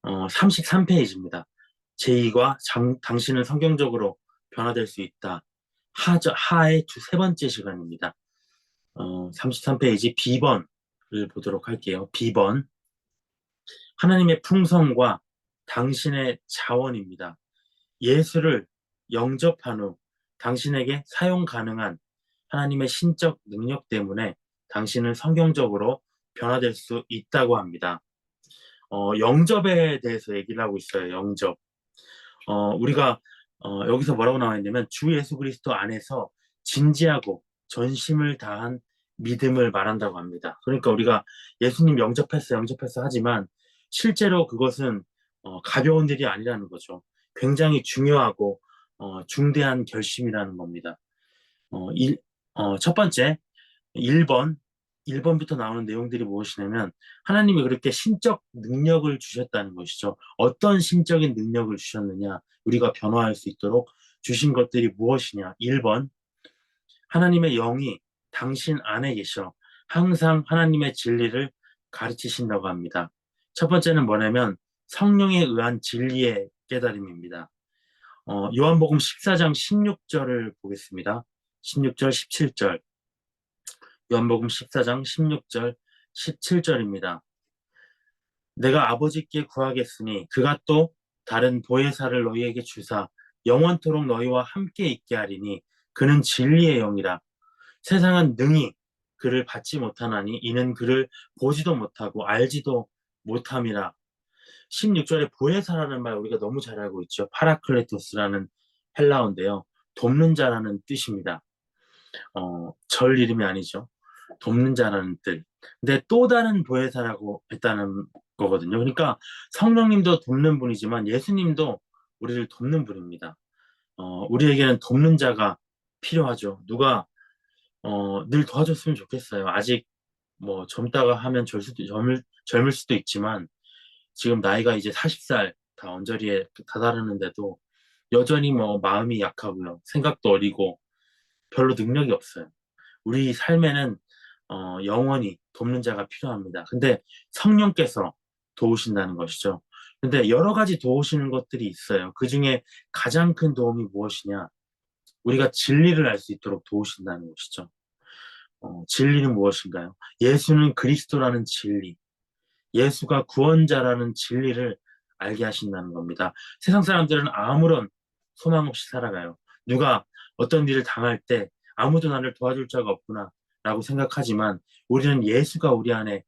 33페이지입니다. 제2과 당신은 성경적으로 변화될 수 있다. 하의 세 번째 시간입니다. 33페이지 B번을 보도록 할게요. B번. 하나님의 풍성과 당신의 자원입니다. 예수를 영접한 후 당신에게 사용 가능한 하나님의 신적 능력 때문에 당신은 성경적으로 변화될 수 있다고 합니다. 영접에 대해서 얘기를 하고 있어요. 영접. 우리가 여기서 뭐라고 나와 있냐면 주 예수 그리스도 안에서 진지하고 전심을 다한 믿음을 말한다고 합니다. 그러니까 우리가 예수님 영접했어 하지만 실제로 그것은 가벼운 일이 아니라는 거죠. 굉장히 중요하고 중대한 결심이라는 겁니다. 첫 번째, 1번, 1번부터 나오는 내용들이 무엇이냐면 하나님이 그렇게 신적 능력을 주셨다는 것이죠. 어떤 신적인 능력을 주셨느냐, 우리가 변화할 수 있도록 주신 것들이 무엇이냐. 1번, 하나님의 영이 당신 안에 계셔 항상 하나님의 진리를 가르치신다고 합니다. 첫 번째는 뭐냐면 성령에 의한 진리의 깨달음입니다. 요한복음 14장 16절을 보겠습니다. 16절, 17절. 요한복음 14장 16절, 17절입니다. 내가 아버지께 구하겠으니 그가 또 다른 보혜사를 너희에게 주사 영원토록 너희와 함께 있게 하리니 그는 진리의 영이라. 세상은 능히 그를 받지 못하나니 이는 그를 보지도 못하고 알지도 못함이라. 16절에 보혜사라는 말 우리가 너무 잘 알고 있죠. 파라클레토스라는 헬라어인데요. 돕는 자라는 뜻입니다. 절 이름이 아니죠. 돕는 자라는 뜻. 근데 또 다른 보혜사라고 했다는 거거든요. 그러니까 성령님도 돕는 분이지만 예수님도 우리를 돕는 분입니다. 우리에게는 돕는 자가 필요하죠. 누가 늘 도와줬으면 좋겠어요. 아직 뭐 젊다가 하면 젊을 수도 있지만 지금 나이가 이제 40살 다 언저리에 다다르는데도 여전히 뭐 마음이 약하고요. 생각도 어리고 별로 능력이 없어요. 우리 삶에는 영원히 돕는 자가 필요합니다. 근데 성령께서 도우신다는 것이죠. 근데 여러 가지 도우시는 것들이 있어요. 그 중에 가장 큰 도움이 무엇이냐? 우리가 진리를 알 수 있도록 도우신다는 것이죠. 진리는 무엇인가요? 예수는 그리스도라는 진리, 예수가 구원자라는 진리를 알게 하신다는 겁니다. 세상 사람들은 아무런 소망 없이 살아가요. 누가 어떤 일을 당할 때 아무도 나를 도와줄 자가 없구나 라고 생각하지만 우리는 예수가 우리 안에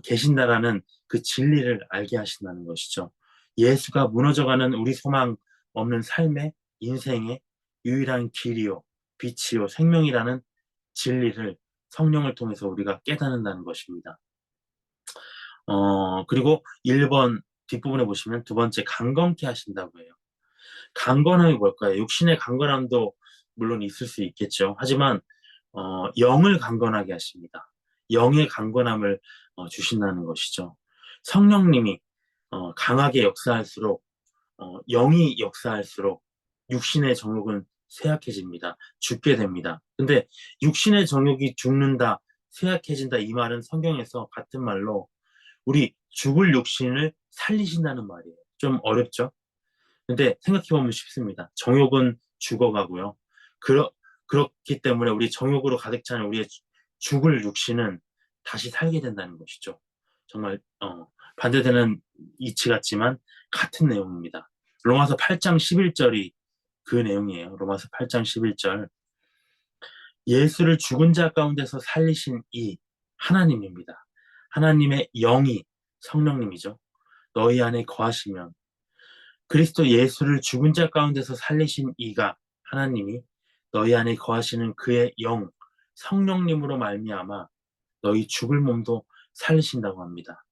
계신다라는 그 진리를 알게 하신다는 것이죠. 예수가 무너져가는 우리 소망 없는 삶의 인생의 유일한 길이요, 빛이요, 생명이라는 진리를 성령을 통해서 우리가 깨닫는다는 것입니다. 그리고 1번 뒷부분에 보시면 두 번째 강건케 하신다고 해요. 강건함이 뭘까요? 육신의 강건함도 물론 있을 수 있겠죠. 하지만 영을 강건하게 하십니다. 영의 강건함을 주신다는 것이죠. 성령님이 강하게 역사할수록 영이 역사할수록 육신의 정욕은 쇠약해집니다. 죽게 됩니다. 근데 육신의 정욕이 죽는다, 쇠약해진다 이 말은 성경에서 같은 말로 우리 죽을 육신을 살리신다는 말이에요. 좀 어렵죠? 근데 생각해보면 쉽습니다. 정욕은 죽어가고요. 그렇기 때문에 우리 정욕으로 가득 찬 우리의 죽을 육신은 다시 살게 된다는 것이죠. 정말 반대되는 이치 같지만 같은 내용입니다. 로마서 8장 11절이 그 내용이에요. 로마서 8장 11절. 예수를 죽은 자 가운데서 살리신 이 하나님입니다. 하나님의 영이 성령님이죠. 너희 안에 거하시면 그리스도 예수를 죽은 자 가운데서 살리신 이가 하나님이 너희 안에 거하시는 그의 영 성령님으로 말미암아 너희 죽을 몸도 살리신다고 합니다.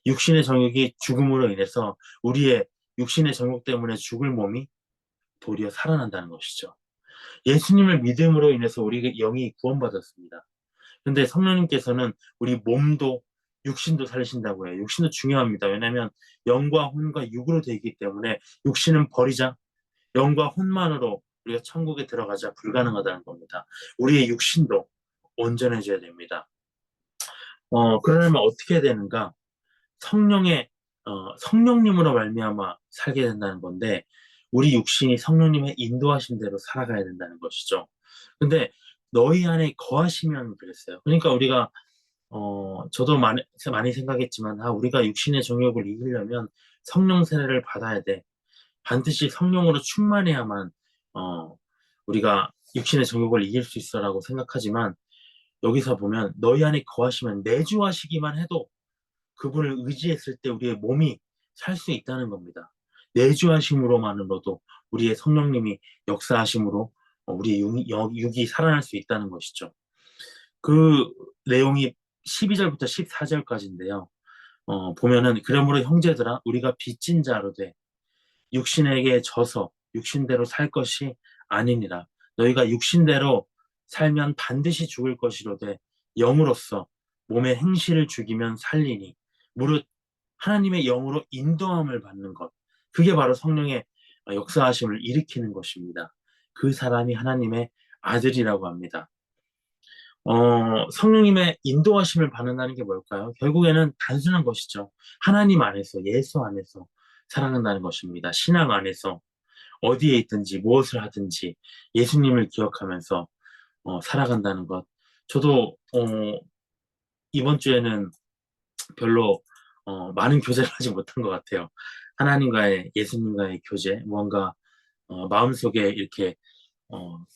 육신의 정욕이 죽음으로 인해서 우리의 육신의 정욕 때문에 죽을 몸이 도리어 살아난다는 것이죠. 예수님을 믿음으로 인해서 우리의 영이 구원받았습니다. 근데 성령님께서는 우리 몸도 육신도 살리신다고 해요. 육신도 중요합니다. 왜냐하면 영과 혼과 육으로 되어 있기 때문에 육신은 버리자. 영과 혼만으로 우리가 천국에 들어가자 불가능하다는 겁니다. 우리의 육신도 온전해져야 됩니다. 그러려면 어떻게 해야 되는가? 성령의 성령님으로 말미암아 살게 된다는 건데 우리 육신이 성령님의 인도하신 대로 살아가야 된다는 것이죠. 근데 너희 안에 거하시면 그랬어요. 그러니까 우리가 저도 많이 생각했지만 우리가 육신의 정욕을 이기려면 성령 세례를 받아야 돼. 반드시 성령으로 충만해야만 우리가 육신의 정욕을 이길 수 있어라고 생각하지만 여기서 보면 너희 안에 거하시면 내주하시기만 해도 그분을 의지했을 때 우리의 몸이 살 수 있다는 겁니다. 내주하심으로만으로도 우리의 성령님이 역사하심으로 우리의 육이 살아날 수 있다는 것이죠. 그 내용이 12절부터 14절까지인데요. 보면은 그러므로 형제들아 우리가 빚진 자로 돼 육신에게 져서 육신대로 살 것이 아니니라. 너희가 육신대로 살면 반드시 죽을 것이로되 영으로서 몸의 행실을 죽이면 살리니 무릇 하나님의 영으로 인도함을 받는 것. 그게 바로 성령의 역사하심을 일으키는 것입니다. 그 사람이 하나님의 아들이라고 합니다. 성령님의 인도하심을 받는다는 게 뭘까요? 결국에는 단순한 것이죠. 하나님 안에서, 예수 안에서 살아간다는 것입니다. 신앙 안에서 어디에 있든지 무엇을 하든지 예수님을 기억하면서 살아간다는 것. 저도 이번 주에는 별로 많은 교제를 하지 못한 것 같아요. 하나님과의 예수님과의 교제, 뭔가 마음속에 이렇게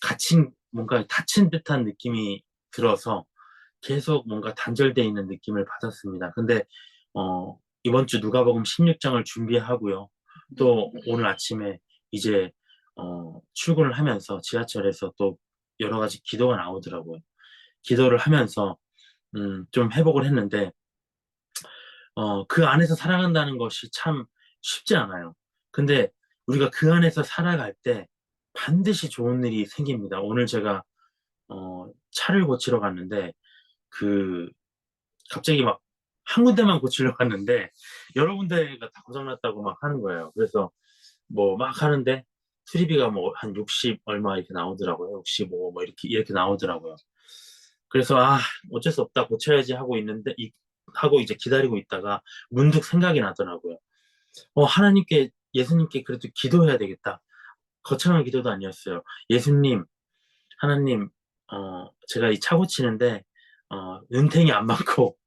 갇힌 뭔가 닫힌 듯한 느낌이 들어서 계속 뭔가 단절돼 있는 느낌을 받았습니다. 근데 이번 주 누가복음 16장을 준비하고요. 또 오늘 아침에 이제 출근을 하면서 지하철에서 또 여러 가지 기도가 나오더라고요. 기도를 하면서 좀 회복을 했는데 그 안에서 살아간다는 것이 참 쉽지 않아요. 근데 우리가 그 안에서 살아갈 때 반드시 좋은 일이 생깁니다. 오늘 제가 차를 고치러 갔는데 그 갑자기 막 한 군데만 고치려고 갔는데 여러 군데가 다 고장났다고 막 하는 거예요. 그래서 뭐 막 하는데 수리비가 뭐 한 60 얼마 이렇게 나오더라고요. 65 뭐 이렇게 나오더라고요. 그래서 어쩔 수 없다 고쳐야지 하고 있는데 하고 이제 기다리고 있다가 문득 생각이 나더라고요. 하나님께 예수님께 그래도 기도해야 되겠다. 거창한 기도도 아니었어요. 예수님, 하나님, 제가 이 차 고치는데 눈탱이 안 맞고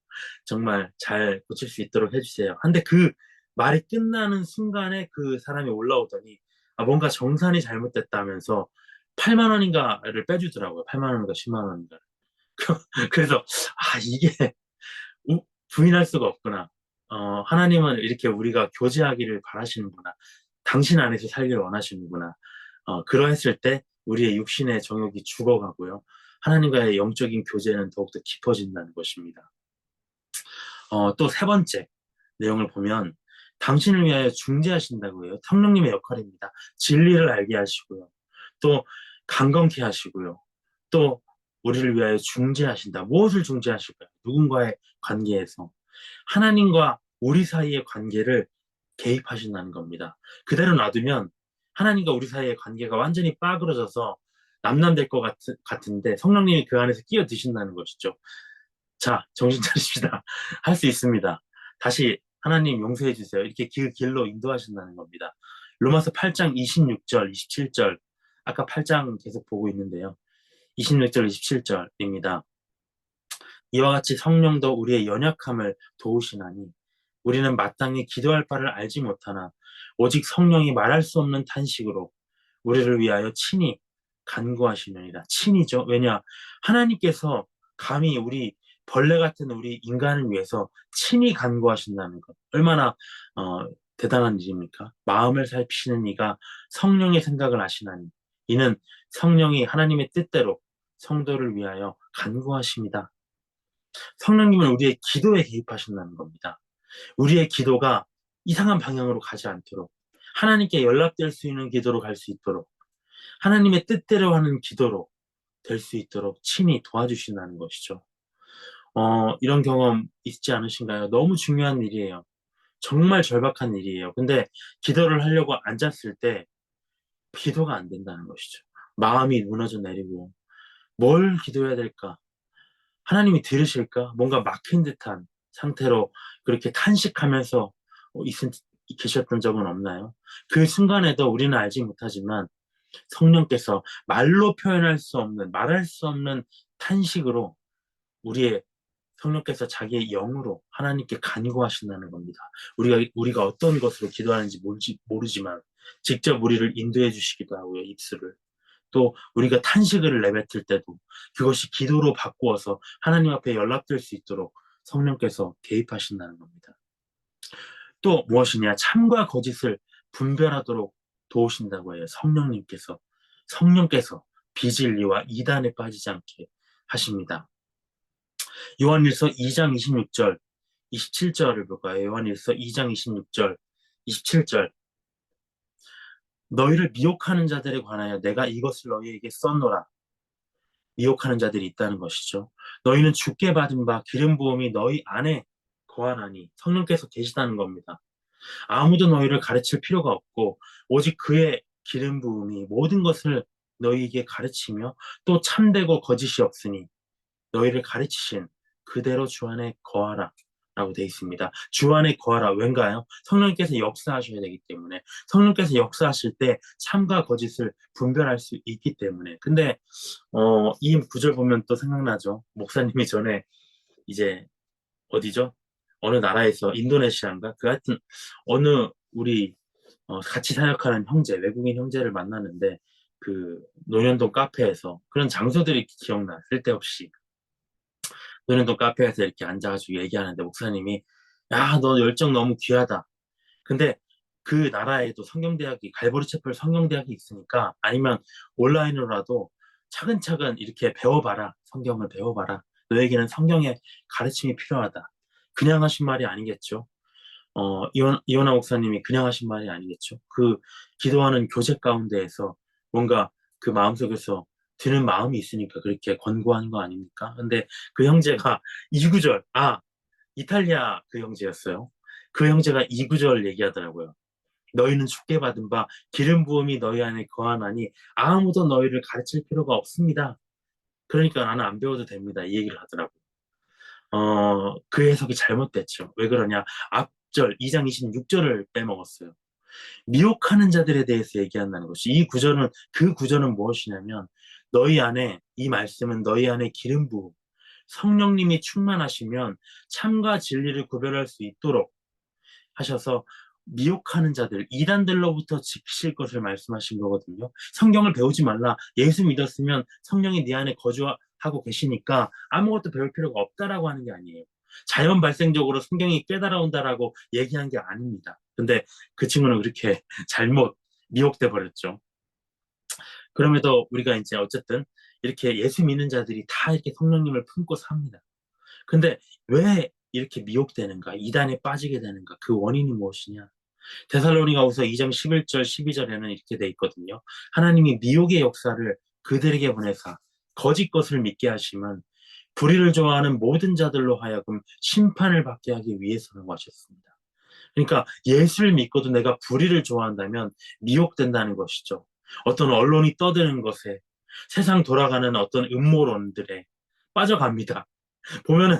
정말 잘 고칠 수 있도록 해주세요. 근데 그 말이 끝나는 순간에 그 사람이 올라오더니 뭔가 정산이 잘못됐다면서 8만 원인가를 빼주더라고요. 8만 원인가 10만 원인가. 그래서 이게 부인할 수가 없구나. 하나님은 이렇게 우리가 교제하기를 바라시는구나. 당신 안에서 살기를 원하시는구나. 그러했을 때 우리의 육신의 정욕이 죽어가고요. 하나님과의 영적인 교제는 더욱더 깊어진다는 것입니다. 또 세 번째 내용을 보면 당신을 위하여 중재하신다고 해요. 성령님의 역할입니다. 진리를 알게 하시고요. 또 강건케 하시고요. 또 우리를 위하여 중재하신다. 무엇을 중재하실까요? 누군가의 관계에서. 하나님과 우리 사이의 관계를 개입하신다는 겁니다. 그대로 놔두면 하나님과 우리 사이의 관계가 완전히 빠그러져서 남남될 것 같은데 성령님이 그 안에서 끼어드신다는 것이죠. 자, 정신 차리십시다. 할 수 있습니다. 다시 하나님 용서해 주세요. 이렇게 길로 인도하신다는 겁니다. 로마서 8장 26절, 27절. 아까 8장 계속 보고 있는데요. 26절, 27절입니다. 이와 같이 성령도 우리의 연약함을 도우시나니 우리는 마땅히 기도할 바를 알지 못하나 오직 성령이 말할 수 없는 탄식으로 우리를 위하여 친히 간구하시느니라. 친히죠. 왜냐? 하나님께서 감히 우리 벌레 같은 우리 인간을 위해서 친히 간구하신다는 것. 얼마나 대단한 일입니까? 마음을 살피시는 이가 성령의 생각을 아시나니 이는 성령이 하나님의 뜻대로 성도를 위하여 간구하십니다. 성령님은 우리의 기도에 개입하신다는 겁니다. 우리의 기도가 이상한 방향으로 가지 않도록 하나님께 연락될 수 있는 기도로 갈 수 있도록 하나님의 뜻대로 하는 기도로 될 수 있도록 친히 도와주신다는 것이죠. 이런 경험 있지 않으신가요? 너무 중요한 일이에요. 정말 절박한 일이에요. 근데 기도를 하려고 앉았을 때 기도가 안 된다는 것이죠. 마음이 무너져 내리고 뭘 기도해야 될까? 하나님이 들으실까? 뭔가 막힌 듯한 상태로 그렇게 탄식하면서 계셨던 적은 없나요? 그 순간에도 우리는 알지 못하지만 성령께서 말로 표현할 수 없는, 말할 수 없는 탄식으로 우리의 성령께서 자기의 영으로 하나님께 간구하신다는 겁니다. 우리가 어떤 것으로 기도하는지 모르지만 직접 우리를 인도해 주시기도 하고요, 입술을. 또 우리가 탄식을 내뱉을 때도 그것이 기도로 바꾸어서 하나님 앞에 연락될 수 있도록 성령께서 개입하신다는 겁니다. 또 무엇이냐? 참과 거짓을 분별하도록 도우신다고 해요. 성령께서 비진리와 이단에 빠지지 않게 하십니다. 요한일서 2장 26절, 27절을 볼까요? 요한일서 2장 26절, 27절. 너희를 미혹하는 자들에 관하여 내가 이것을 너희에게 썼노라. 미혹하는 자들이 있다는 것이죠. 너희는 주께 받은 바 기름 부음이 너희 안에 거하나니 성령께서 계시다는 겁니다. 아무도 너희를 가르칠 필요가 없고 오직 그의 기름 부음이 모든 것을 너희에게 가르치며 또 참되고 거짓이 없으니 너희를 가르치신 그대로 주 안에 거하라 라고 되어 있습니다. 주 안에 거하라. 왠가요? 성령께서 역사하셔야 되기 때문에, 성령께서 역사하실 때 참과 거짓을 분별할 수 있기 때문에. 근데 이 구절 보면 또 생각나죠. 목사님이 전에 이제 어디죠? 어느 나라에서 인도네시아인가? 그 하여튼 어느 우리 같이 사역하는 형제, 외국인 형제를 만났는데 그 논현동 카페에서 그런 장소들이 기억나. 쓸데없이 논현동 카페에서 이렇게 앉아가지고 얘기하는데 목사님이 야, 너 열정 너무 귀하다. 근데 그 나라에도 성경대학이 갈보리 채플 성경대학이 있으니까 아니면 온라인으로라도 차근차근 이렇게 배워봐라. 성경을 배워봐라. 너에게는 성경의 가르침이 필요하다. 그냥 하신 말이 아니겠죠. 이원하 목사님이 그냥 하신 말이 아니겠죠. 그 기도하는 교제 가운데에서 뭔가 그 마음속에서 드는 마음이 있으니까 그렇게 권고하는 거 아닙니까? 근데 그 형제가 이구절 이탈리아 그 형제였어요. 그 형제가 이구절 얘기하더라고요. 너희는 주께 받은 바 기름 부음이 너희 안에 거하나니 아무도 너희를 가르칠 필요가 없습니다. 그러니까 나는 안 배워도 됩니다. 이 얘기를 하더라고요. 그 해석이 잘못됐죠. 왜 그러냐? 앞절 2장 26절을 빼먹었어요. 미혹하는 자들에 대해서 얘기한다는 것이 그 구절은 무엇이냐면 너희 안에 이 말씀은 너희 안에 기름 부음 성령님이 충만하시면 참과 진리를 구별할 수 있도록 하셔서 미혹하는 자들, 이단들로부터 지키실 것을 말씀하신 거거든요. 성경을 배우지 말라. 예수 믿었으면 성령이 네 안에 거주하고 계시니까 아무것도 배울 필요가 없다라고 하는 게 아니에요. 자연 발생적으로 성경이 깨달아온다라고 얘기한 게 아닙니다. 근데 그 친구는 그렇게 잘못 미혹돼 버렸죠. 그럼에도 우리가 이제 어쨌든 이렇게 예수 믿는 자들이 다 이렇게 성령님을 품고 삽니다. 근데 왜 이렇게 미혹되는가? 이단에 빠지게 되는가? 그 원인이 무엇이냐? 데살로니가후서 2장 11절 12절에는 이렇게 돼 있거든요. 하나님이 미혹의 역사를 그들에게 보내사 거짓 것을 믿게 하시면 불의를 좋아하는 모든 자들로 하여금 심판을 받게 하기 위해서라고 하셨습니다. 그러니까 예수를 믿고도 내가 불의를 좋아한다면 미혹된다는 것이죠. 어떤 언론이 떠드는 것에 세상 돌아가는 어떤 음모론들에 빠져갑니다. 보면은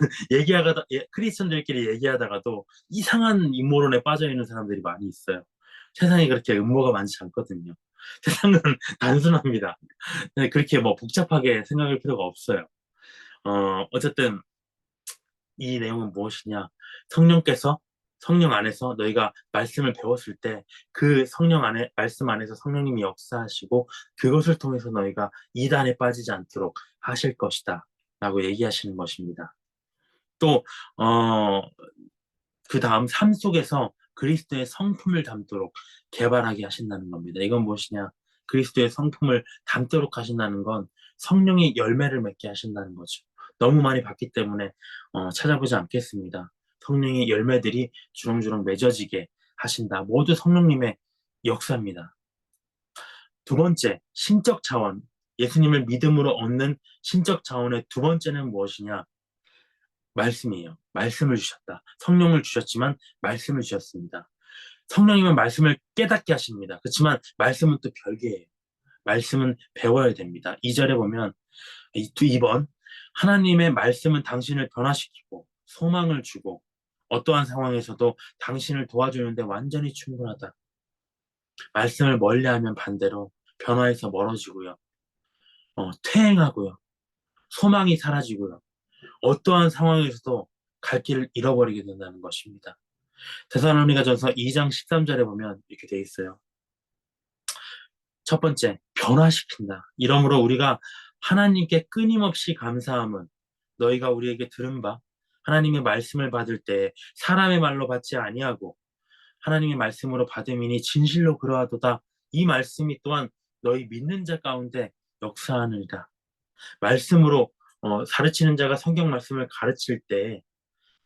크리스천들끼리 얘기하다가도 이상한 음모론에 빠져 있는 사람들이 많이 있어요. 세상에 그렇게 음모가 많지 않거든요. 세상은 단순합니다. 네, 그렇게 뭐 복잡하게 생각할 필요가 없어요. 어쨌든 이 내용은 무엇이냐? 성령께서 성령 안에서 너희가 말씀을 배웠을 때 그 말씀 안에서 성령님이 역사하시고 그것을 통해서 너희가 이단에 빠지지 않도록 하실 것이다. 라고 얘기하시는 것입니다. 또, 그 다음 삶 속에서 그리스도의 성품을 담도록 개발하게 하신다는 겁니다. 이건 무엇이냐? 그리스도의 성품을 담도록 하신다는 건 성령의 열매를 맺게 하신다는 거죠. 너무 많이 봤기 때문에 찾아보지 않겠습니다. 성령의 열매들이 주렁주렁 맺어지게 하신다. 모두 성령님의 역사입니다. 두 번째, 신적 차원. 예수님을 믿음으로 얻는 신적 차원의 두 번째는 무엇이냐? 말씀이에요. 말씀을 주셨다. 성령을 주셨지만 말씀을 주셨습니다. 성령님은 말씀을 깨닫게 하십니다. 그렇지만 말씀은 또 별개예요. 말씀은 배워야 됩니다. 2절에 보면 2번 하나님의 말씀은 당신을 변화시키고 소망을 주고 어떠한 상황에서도 당신을 도와주는데 완전히 충분하다. 말씀을 멀리하면 반대로 변화에서 멀어지고요. 퇴행하고요. 소망이 사라지고요. 어떠한 상황에서도 갈 길을 잃어버리게 된다는 것입니다. 데살로니가전서 2장 13절에 보면 이렇게 돼 있어요. 첫 번째, 변화시킨다. 이러므로 우리가 하나님께 끊임없이 감사함은 너희가 우리에게 들은 바 하나님의 말씀을 받을 때 사람의 말로 받지 아니하고 하나님의 말씀으로 받음이니 진실로 그러하도다. 이 말씀이 또한 너희 믿는 자 가운데 역사하느니라. 말씀으로 가르치는 자가 성경 말씀을 가르칠 때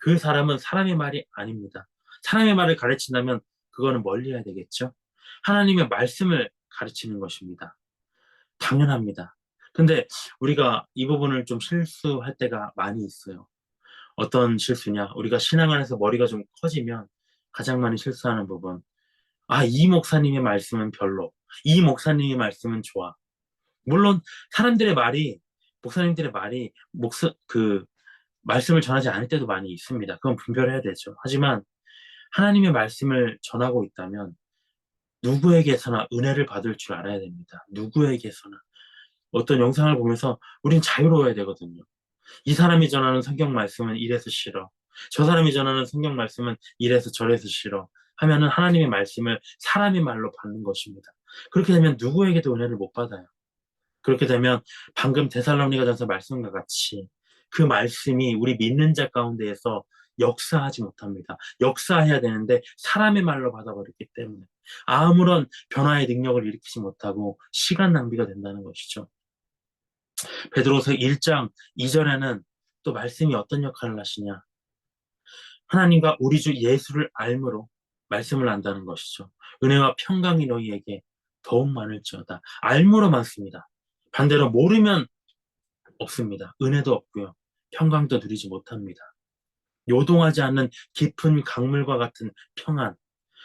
그 사람은 사람의 말이 아닙니다. 사람의 말을 가르친다면 그거는 멀리해야 되겠죠. 하나님의 말씀을 가르치는 것입니다. 당연합니다. 근데 우리가 이 부분을 좀 실수할 때가 많이 있어요. 어떤 실수냐? 우리가 신앙 안에서 머리가 좀 커지면 가장 많이 실수하는 부분. 이 목사님의 말씀은 별로. 이 목사님의 말씀은 좋아. 물론 사람들의 말이, 목사님들의 말이 말씀을 전하지 않을 때도 많이 있습니다. 그건 분별해야 되죠. 하지만 하나님의 말씀을 전하고 있다면 누구에게서나 은혜를 받을 줄 알아야 됩니다. 누구에게서나. 어떤 영상을 보면서 우린 자유로워야 되거든요. 이 사람이 전하는 성경 말씀은 이래서 싫어. 저 사람이 전하는 성경 말씀은 이래서 저래서 싫어. 하면은 하나님의 말씀을 사람의 말로 받는 것입니다. 그렇게 되면 누구에게도 은혜를 못 받아요. 그렇게 되면 방금 데살로니가전서 말씀과 같이 그 말씀이 우리 믿는 자 가운데에서 역사하지 못합니다. 역사해야 되는데 사람의 말로 받아버렸기 때문에 아무런 변화의 능력을 일으키지 못하고 시간 낭비가 된다는 것이죠. 베드로서 1장 2절에는 또 말씀이 어떤 역할을 하시냐? 하나님과 우리 주 예수를 알므로 말씀을 안다는 것이죠. 은혜와 평강이 너희에게 더욱 많을지어다. 알므로 많습니다. 반대로 모르면 없습니다. 은혜도 없고요. 평강도 누리지 못합니다. 요동하지 않는 깊은 강물과 같은 평안.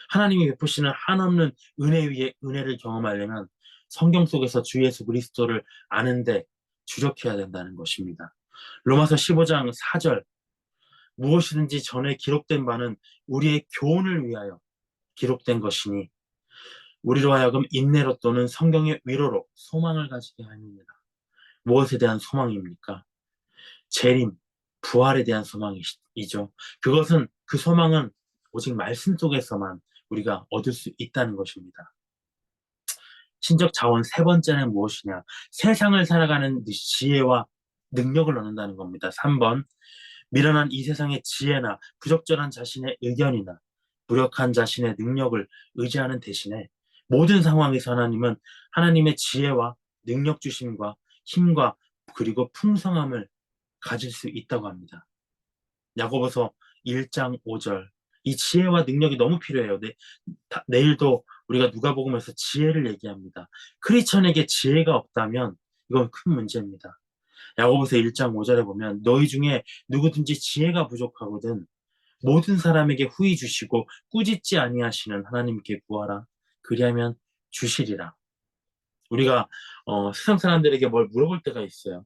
하나님이 베푸시는 한없는 은혜 위에 은혜를 경험하려면 성경 속에서 주 예수 그리스도를 아는데 주력해야 된다는 것입니다. 로마서 15장 4절. 무엇이든지 전에 기록된 바는 우리의 교훈을 위하여 기록된 것이니 우리로 하여금 인내로 또는 성경의 위로로 소망을 가지게 하느니라. 무엇에 대한 소망입니까? 재림, 부활에 대한 소망이죠. 그 소망은 오직 말씀 속에서만 우리가 얻을 수 있다는 것입니다. 신적 자원 세 번째는 무엇이냐? 세상을 살아가는 지혜와 능력을 얻는다는 겁니다. 3번, 미련한 이 세상의 지혜나 부적절한 자신의 의견이나 무력한 자신의 능력을 의지하는 대신에 모든 상황에서 하나님은 하나님의 지혜와 능력 주심과 힘과 그리고 풍성함을 가질 수 있다고 합니다. 야고보서 1장 5절. 이 지혜와 능력이 너무 필요해요. 내일도 우리가 누가복음에서 지혜를 얘기합니다. 크리스천에게 지혜가 없다면 이건 큰 문제입니다. 야고보서 1장 5절에 보면 너희 중에 누구든지 지혜가 부족하거든 모든 사람에게 후히 주시고 꾸짖지 아니하시는 하나님께 구하라. 그리하면 주시리라. 우리가 세상 사람들에게 뭘 물어볼 때가 있어요.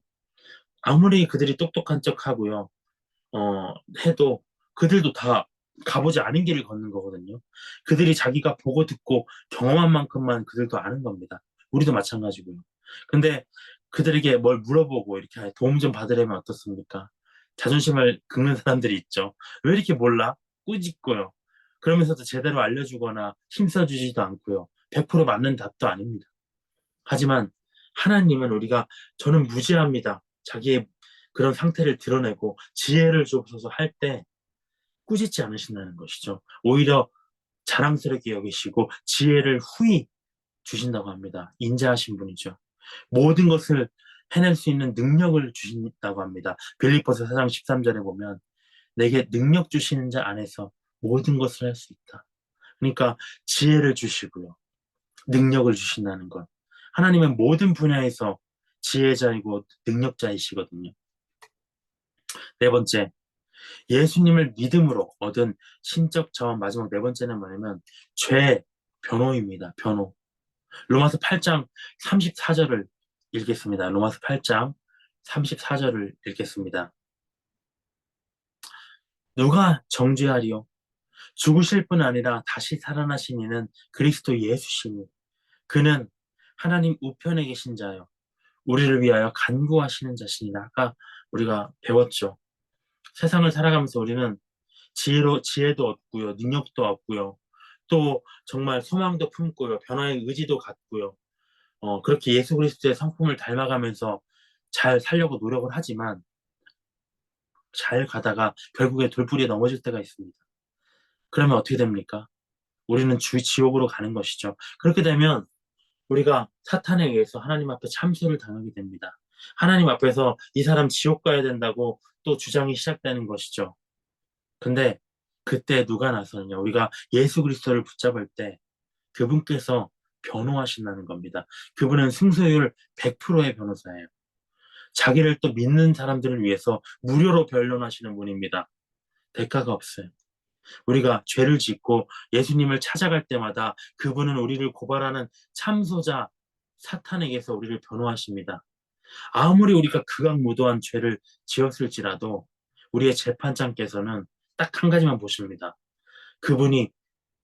아무리 그들이 똑똑한 척하고요. 해도 그들도 다 가보지 않은 길을 걷는 거거든요. 그들이 자기가 보고 듣고 경험한 만큼만 그들도 아는 겁니다. 우리도 마찬가지고요. 근데 그들에게 뭘 물어보고 이렇게 도움 좀 받으려면 어떻습니까? 자존심을 긁는 사람들이 있죠. 왜 이렇게 몰라? 꾸짖고요. 그러면서도 제대로 알려주거나 힘써주지도 않고요. 100% 맞는 답도 아닙니다. 하지만 하나님은 저는 무지합니다. 자기의 그런 상태를 드러내고 지혜를 주옵소서 할 때 꾸짖지 않으신다는 것이죠. 오히려 자랑스럽게 여기시고 지혜를 후히 주신다고 합니다. 인자하신 분이죠. 모든 것을 해낼 수 있는 능력을 주신다고 합니다. 빌립보서 4장 13절에 보면 내게 능력 주시는 자 안에서 모든 것을 할 수 있다. 그러니까 지혜를 주시고요. 능력을 주신다는 것. 하나님은 모든 분야에서 지혜자이고 능력자이시거든요. 네 번째, 예수님을 믿음으로 얻은 신적 자원. 마지막 네 번째는 뭐냐면 죄 변호입니다. 변호. 로마서 8장 34절을 읽겠습니다. 로마서 8장 34절을 읽겠습니다. 누가 정죄하리요? 죽으실 뿐 아니라 다시 살아나신 이는 그리스도 예수시니 그는 하나님 우편에 계신 자요 우리를 위하여 간구하시는 자신이다. 아까 우리가 배웠죠. 세상을 살아가면서 우리는 지혜도 얻고요, 능력도 얻고요, 또 정말 소망도 품고요, 변화의 의지도 갖고요. 그렇게 예수 그리스도의 성품을 닮아가면서 잘 살려고 노력을 하지만 잘 가다가 결국에 돌부리에 넘어질 때가 있습니다. 그러면 어떻게 됩니까? 우리는 지옥으로 가는 것이죠. 그렇게 되면 우리가 사탄에 의해서 하나님 앞에 참소를 당하게 됩니다. 하나님 앞에서 이 사람 지옥 가야 된다고 또 주장이 시작되는 것이죠. 근데 그때 누가 나서느냐? 우리가 예수 그리스도를 붙잡을 때 그분께서 변호하신다는 겁니다. 그분은 승소율 100%의 변호사예요. 자기를 또 믿는 사람들을 위해서 무료로 변론하시는 분입니다. 대가가 없어요. 우리가 죄를 짓고 예수님을 찾아갈 때마다 그분은 우리를 고발하는 참소자 사탄에게서 우리를 변호하십니다. 아무리 우리가 극악무도한 죄를 지었을지라도 우리의 재판장께서는 딱 한 가지만 보십니다. 그분이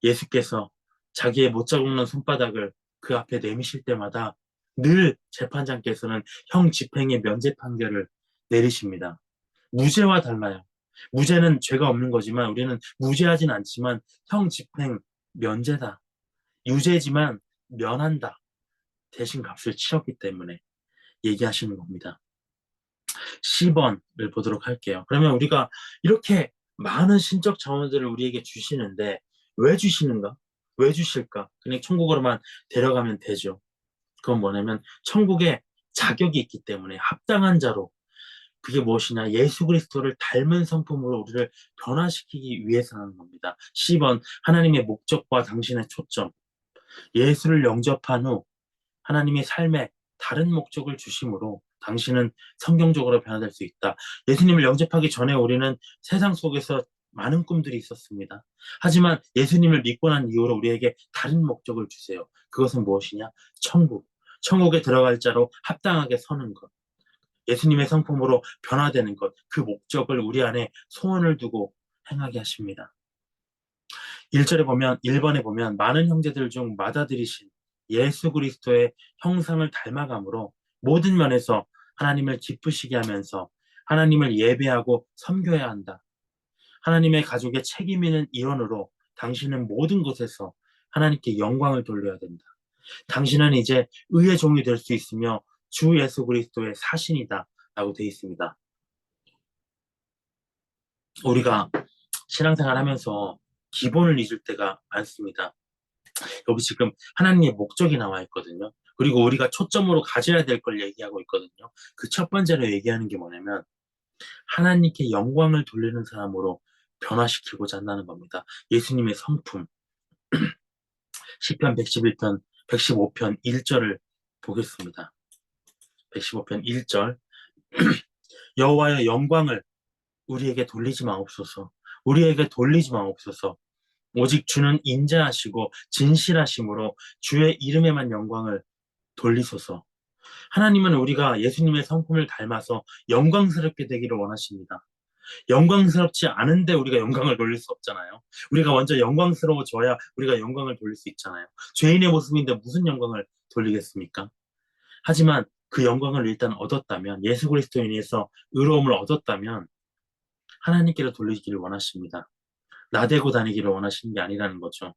예수께서 자기의 못자국난 손바닥을 그 앞에 내미실 때마다 늘 재판장께서는 형 집행의 면제 판결을 내리십니다. 무죄와 달라요. 무죄는 죄가 없는 거지만 우리는 무죄하진 않지만 형 집행 면제다. 유죄지만 면한다. 대신 값을 치렀기 때문에 얘기하시는 겁니다. 10번을 보도록 할게요. 그러면 우리가 이렇게 많은 신적 자원들을 우리에게 주시는데 왜 주시는가? 왜 주실까? 그냥 천국으로만 데려가면 되죠. 그건 뭐냐면 천국에 자격이 있기 때문에 합당한 자로 그게 무엇이냐? 예수 그리스도를 닮은 성품으로 우리를 변화시키기 위해서 하는 겁니다. 10번 하나님의 목적과 당신의 초점. 예수를 영접한 후 하나님의 삶에 다른 목적을 주심으로 당신은 성경적으로 변화될 수 있다. 예수님을 영접하기 전에 우리는 세상 속에서 많은 꿈들이 있었습니다. 하지만 예수님을 믿고 난 이후로 우리에게 다른 목적을 주세요. 그것은 무엇이냐? 천국. 천국에 들어갈 자로 합당하게 서는 것. 예수님의 성품으로 변화되는 것. 그 목적을 우리 안에 소원을 두고 행하게 하십니다. 1절에 보면 1번에 보면 많은 형제들 중 맏아들이신 예수 그리스도의 형상을 닮아감으로 모든 면에서 하나님을 기쁘시게 하면서 하나님을 예배하고 섬겨야 한다. 하나님의 가족의 책임 있는 일원으로 당신은 모든 곳에서 하나님께 영광을 돌려야 된다. 당신은 이제 의의 종이 될 수 있으며 주 예수 그리스도의 사신이다 라고 되어 있습니다. 우리가 신앙생활 하면서 기본을 잊을 때가 많습니다. 여기 지금 하나님의 목적이 나와 있거든요. 그리고 우리가 초점으로 가져야 될 걸 얘기하고 있거든요. 그 첫 번째로 얘기하는 게 뭐냐면 하나님께 영광을 돌리는 사람으로 변화시키고자 한다는 겁니다. 예수님의 성품. 시편 111편, 115편 1절을 보겠습니다. 115편 1절 여호와의 영광을 우리에게 돌리지 마옵소서. 우리에게 돌리지 마옵소서. 오직 주는 인자하시고 진실하심으로 주의 이름에만 영광을 돌리소서. 하나님은 우리가 예수님의 성품을 닮아서 영광스럽게 되기를 원하십니다. 영광스럽지 않은데 우리가 영광을 돌릴 수 없잖아요. 우리가 먼저 영광스러워져야 우리가 영광을 돌릴 수 있잖아요. 죄인의 모습인데 무슨 영광을 돌리겠습니까? 하지만 그 영광을 일단 얻었다면, 예수 그리스도에 의해서 의로움을 얻었다면 하나님께로 돌리기를 원하십니다. 나대고 다니기를 원하시는 게 아니라는 거죠.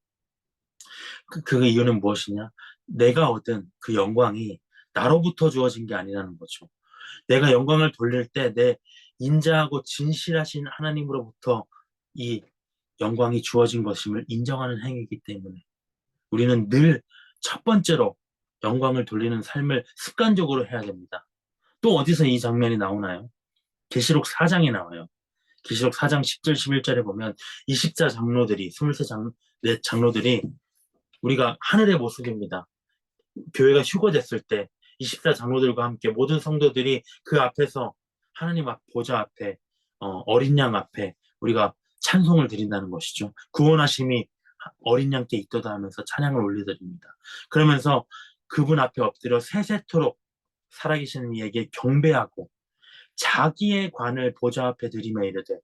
그 이유는 무엇이냐? 내가 얻은 그 영광이 나로부터 주어진 게 아니라는 거죠. 내가 영광을 돌릴 때 내 인자하고 진실하신 하나님으로부터 이 영광이 주어진 것임을 인정하는 행위이기 때문에 우리는 늘 첫 번째로 영광을 돌리는 삶을 습관적으로 해야 됩니다. 또 어디서 이 장면이 나오나요? 계시록 4장에 나와요. 계시록 4장 10절 11절에 보면 24 장로들이 23 장로들이 우리가 하늘의 모습입니다. 교회가 휴거됐을 때 24 장로들과 함께 모든 성도들이 그 앞에서 하나님 앞 보좌 앞에 어린 양 앞에 우리가 찬송을 드린다는 것이죠. 구원하심이 어린 양께 있도다 하면서 찬양을 올려드립니다. 그러면서 그분 앞에 엎드려 세세토록 살아계시는 이에게 경배하고 자기의 관을 보좌 앞에 드리며 이르되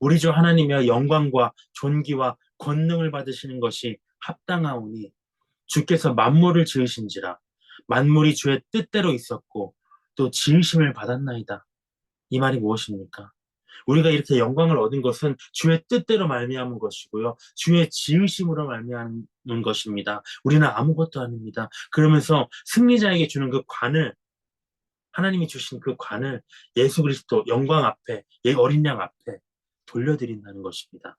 우리 주 하나님이여 영광과 존귀와 권능을 받으시는 것이 합당하오니 주께서 만물을 지으신지라 만물이 주의 뜻대로 있었고 또 지으심을 받았나이다. 이 말이 무엇입니까? 우리가 이렇게 영광을 얻은 것은 주의 뜻대로 말미암은 것이고요. 주의 지으심으로 말미암은 것입니다. 우리는 아무것도 아닙니다. 그러면서 승리자에게 주는 그 관을, 하나님이 주신 그 관을 예수 그리스도 영광 앞에, 어린 양 앞에 돌려드린다는 것입니다.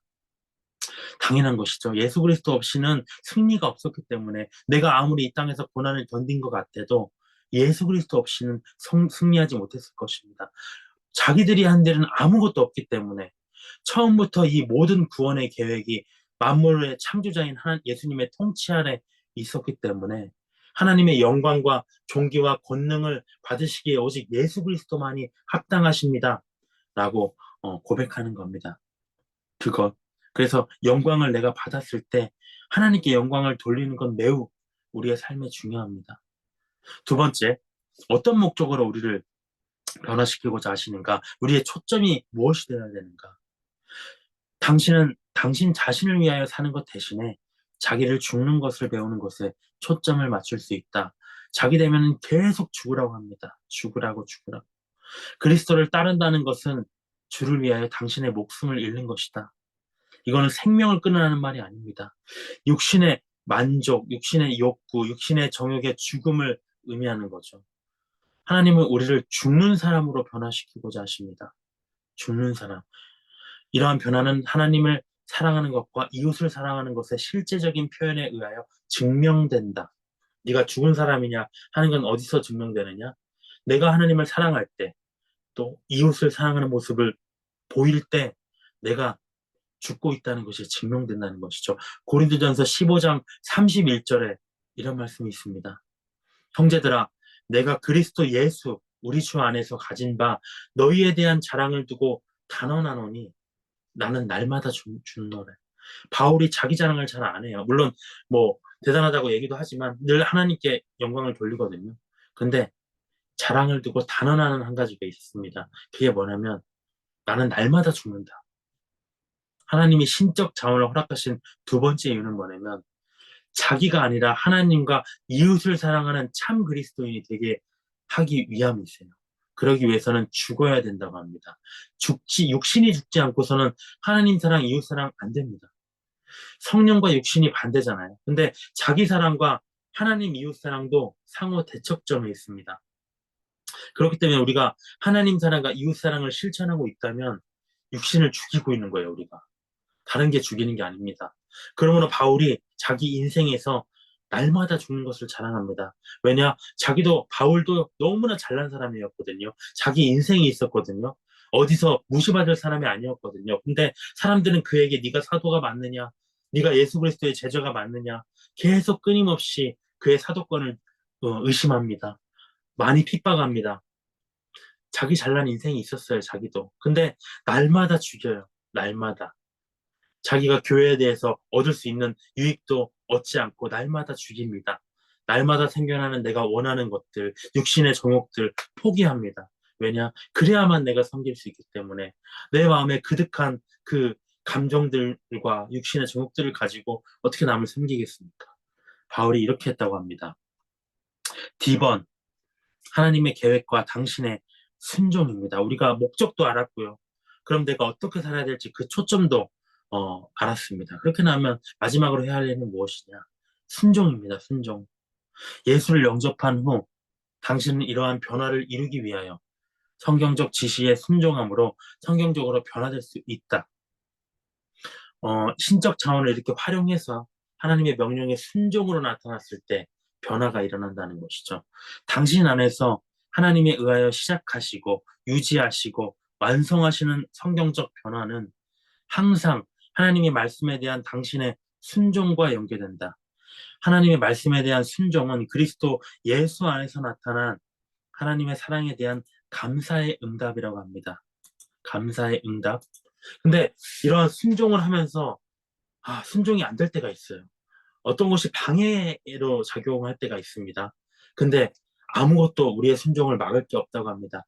당연한 것이죠. 예수 그리스도 없이는 승리가 없었기 때문에 내가 아무리 이 땅에서 고난을 견딘 것 같아도 예수 그리스도 없이는 승리하지 못했을 것입니다. 자기들이 한 일은 아무것도 없기 때문에 처음부터 이 모든 구원의 계획이 만물의 창조자인 예수님의 통치 아래 있었기 때문에 하나님의 영광과 존귀와 권능을 받으시기에 오직 예수 그리스도만이 합당하십니다. 라고 고백하는 겁니다. 그래서 영광을 내가 받았을 때 하나님께 영광을 돌리는 건 매우 우리의 삶에 중요합니다. 두 번째, 어떤 목적으로 우리를 변화시키고자 하시는가? 우리의 초점이 무엇이 되어야 되는가? 당신은 당신 자신을 위하여 사는 것 대신에 자기를 죽는 것을 배우는 것에 초점을 맞출 수 있다. 자기 되면 계속 죽으라고 합니다. 죽으라고. 그리스도를 따른다는 것은 주를 위하여 당신의 목숨을 잃는 것이다. 이거는 생명을 끊으라는 말이 아닙니다. 육신의 만족, 육신의 욕구, 육신의 정욕의 죽음을 의미하는 거죠. 하나님은 우리를 죽는 사람으로 변화시키고자 하십니다. 죽는 사람. 이러한 변화는 하나님을 사랑하는 것과 이웃을 사랑하는 것의 실제적인 표현에 의하여 증명된다. 네가 죽은 사람이냐 하는 건 어디서 증명되느냐? 내가 하나님을 사랑할 때, 또 이웃을 사랑하는 모습을 보일 때 내가 죽고 있다는 것이 증명된다는 것이죠. 고린도전서 15장 31절에 이런 말씀이 있습니다. 형제들아, 내가 그리스도 예수 우리 주 안에서 가진 바 너희에 대한 자랑을 두고 단언하노니 나는 날마다 죽노래. 바울이 자기 자랑을 잘 안 해요. 물론 뭐 대단하다고 얘기도 하지만 늘 하나님께 영광을 돌리거든요. 근데 자랑을 두고 단언하는 한 가지가 있습니다. 그게 뭐냐면 나는 날마다 죽는다. 하나님이 신적 자원을 허락하신 두 번째 이유는 뭐냐면 자기가 아니라 하나님과 이웃을 사랑하는 참 그리스도인이 되게 하기 위함이세요. 그러기 위해서는 죽어야 된다고 합니다. 육신이 죽지 않고서는 하나님 사랑, 이웃 사랑 안 됩니다. 성령과 육신이 반대잖아요. 근데 자기 사랑과 하나님, 이웃 사랑도 상호 대척점에 있습니다. 그렇기 때문에 우리가 하나님 사랑과 이웃 사랑을 실천하고 있다면 육신을 죽이고 있는 거예요, 우리가. 다른 게 죽이는 게 아닙니다. 그러므로 바울이 자기 인생에서 날마다 죽는 것을 자랑합니다. 왜냐? 바울도 너무나 잘난 사람이었거든요. 자기 인생이 있었거든요. 어디서 무시받을 사람이 아니었거든요. 근데 사람들은 그에게 네가 사도가 맞느냐? 네가 예수 그리스도의 제자가 맞느냐? 계속 끊임없이 그의 사도권을 의심합니다. 많이 핍박합니다. 자기 잘난 인생이 있었어요, 자기도. 근데 날마다 죽여요. 날마다. 자기가 교회에 대해서 얻을 수 있는 유익도 얻지 않고 날마다 죽입니다. 날마다 생겨나는 내가 원하는 것들, 육신의 정욕들 포기합니다. 왜냐? 그래야만 내가 섬길 수 있기 때문에 내 마음에 그득한 그 감정들과 육신의 정욕들을 가지고 어떻게 남을 섬기겠습니까? 바울이 이렇게 했다고 합니다. D번, 하나님의 계획과 당신의 순종입니다. 우리가 목적도 알았고요. 그럼 내가 어떻게 살아야 될지 그 초점도 알았습니다. 그렇게 나면 마지막으로 해야 할 일은 무엇이냐? 순종입니다. 순종. 예수를 영접한 후 당신은 이러한 변화를 이루기 위하여 성경적 지시에 순종함으로 성경적으로 변화될 수 있다. 신적 자원을 이렇게 활용해서 하나님의 명령에 순종으로 나타났을 때 변화가 일어난다는 것이죠. 당신 안에서 하나님에 의하여 시작하시고 유지하시고 완성하시는 성경적 변화는 항상 하나님의 말씀에 대한 당신의 순종과 연계된다. 하나님의 말씀에 대한 순종은 그리스도 예수 안에서 나타난 하나님의 사랑에 대한 감사의 응답이라고 합니다. 감사의 응답. 근데 이러한 순종을 하면서 순종이 안 될 때가 있어요. 어떤 것이 방해로 작용할 때가 있습니다. 근데 아무것도 우리의 순종을 막을 게 없다고 합니다.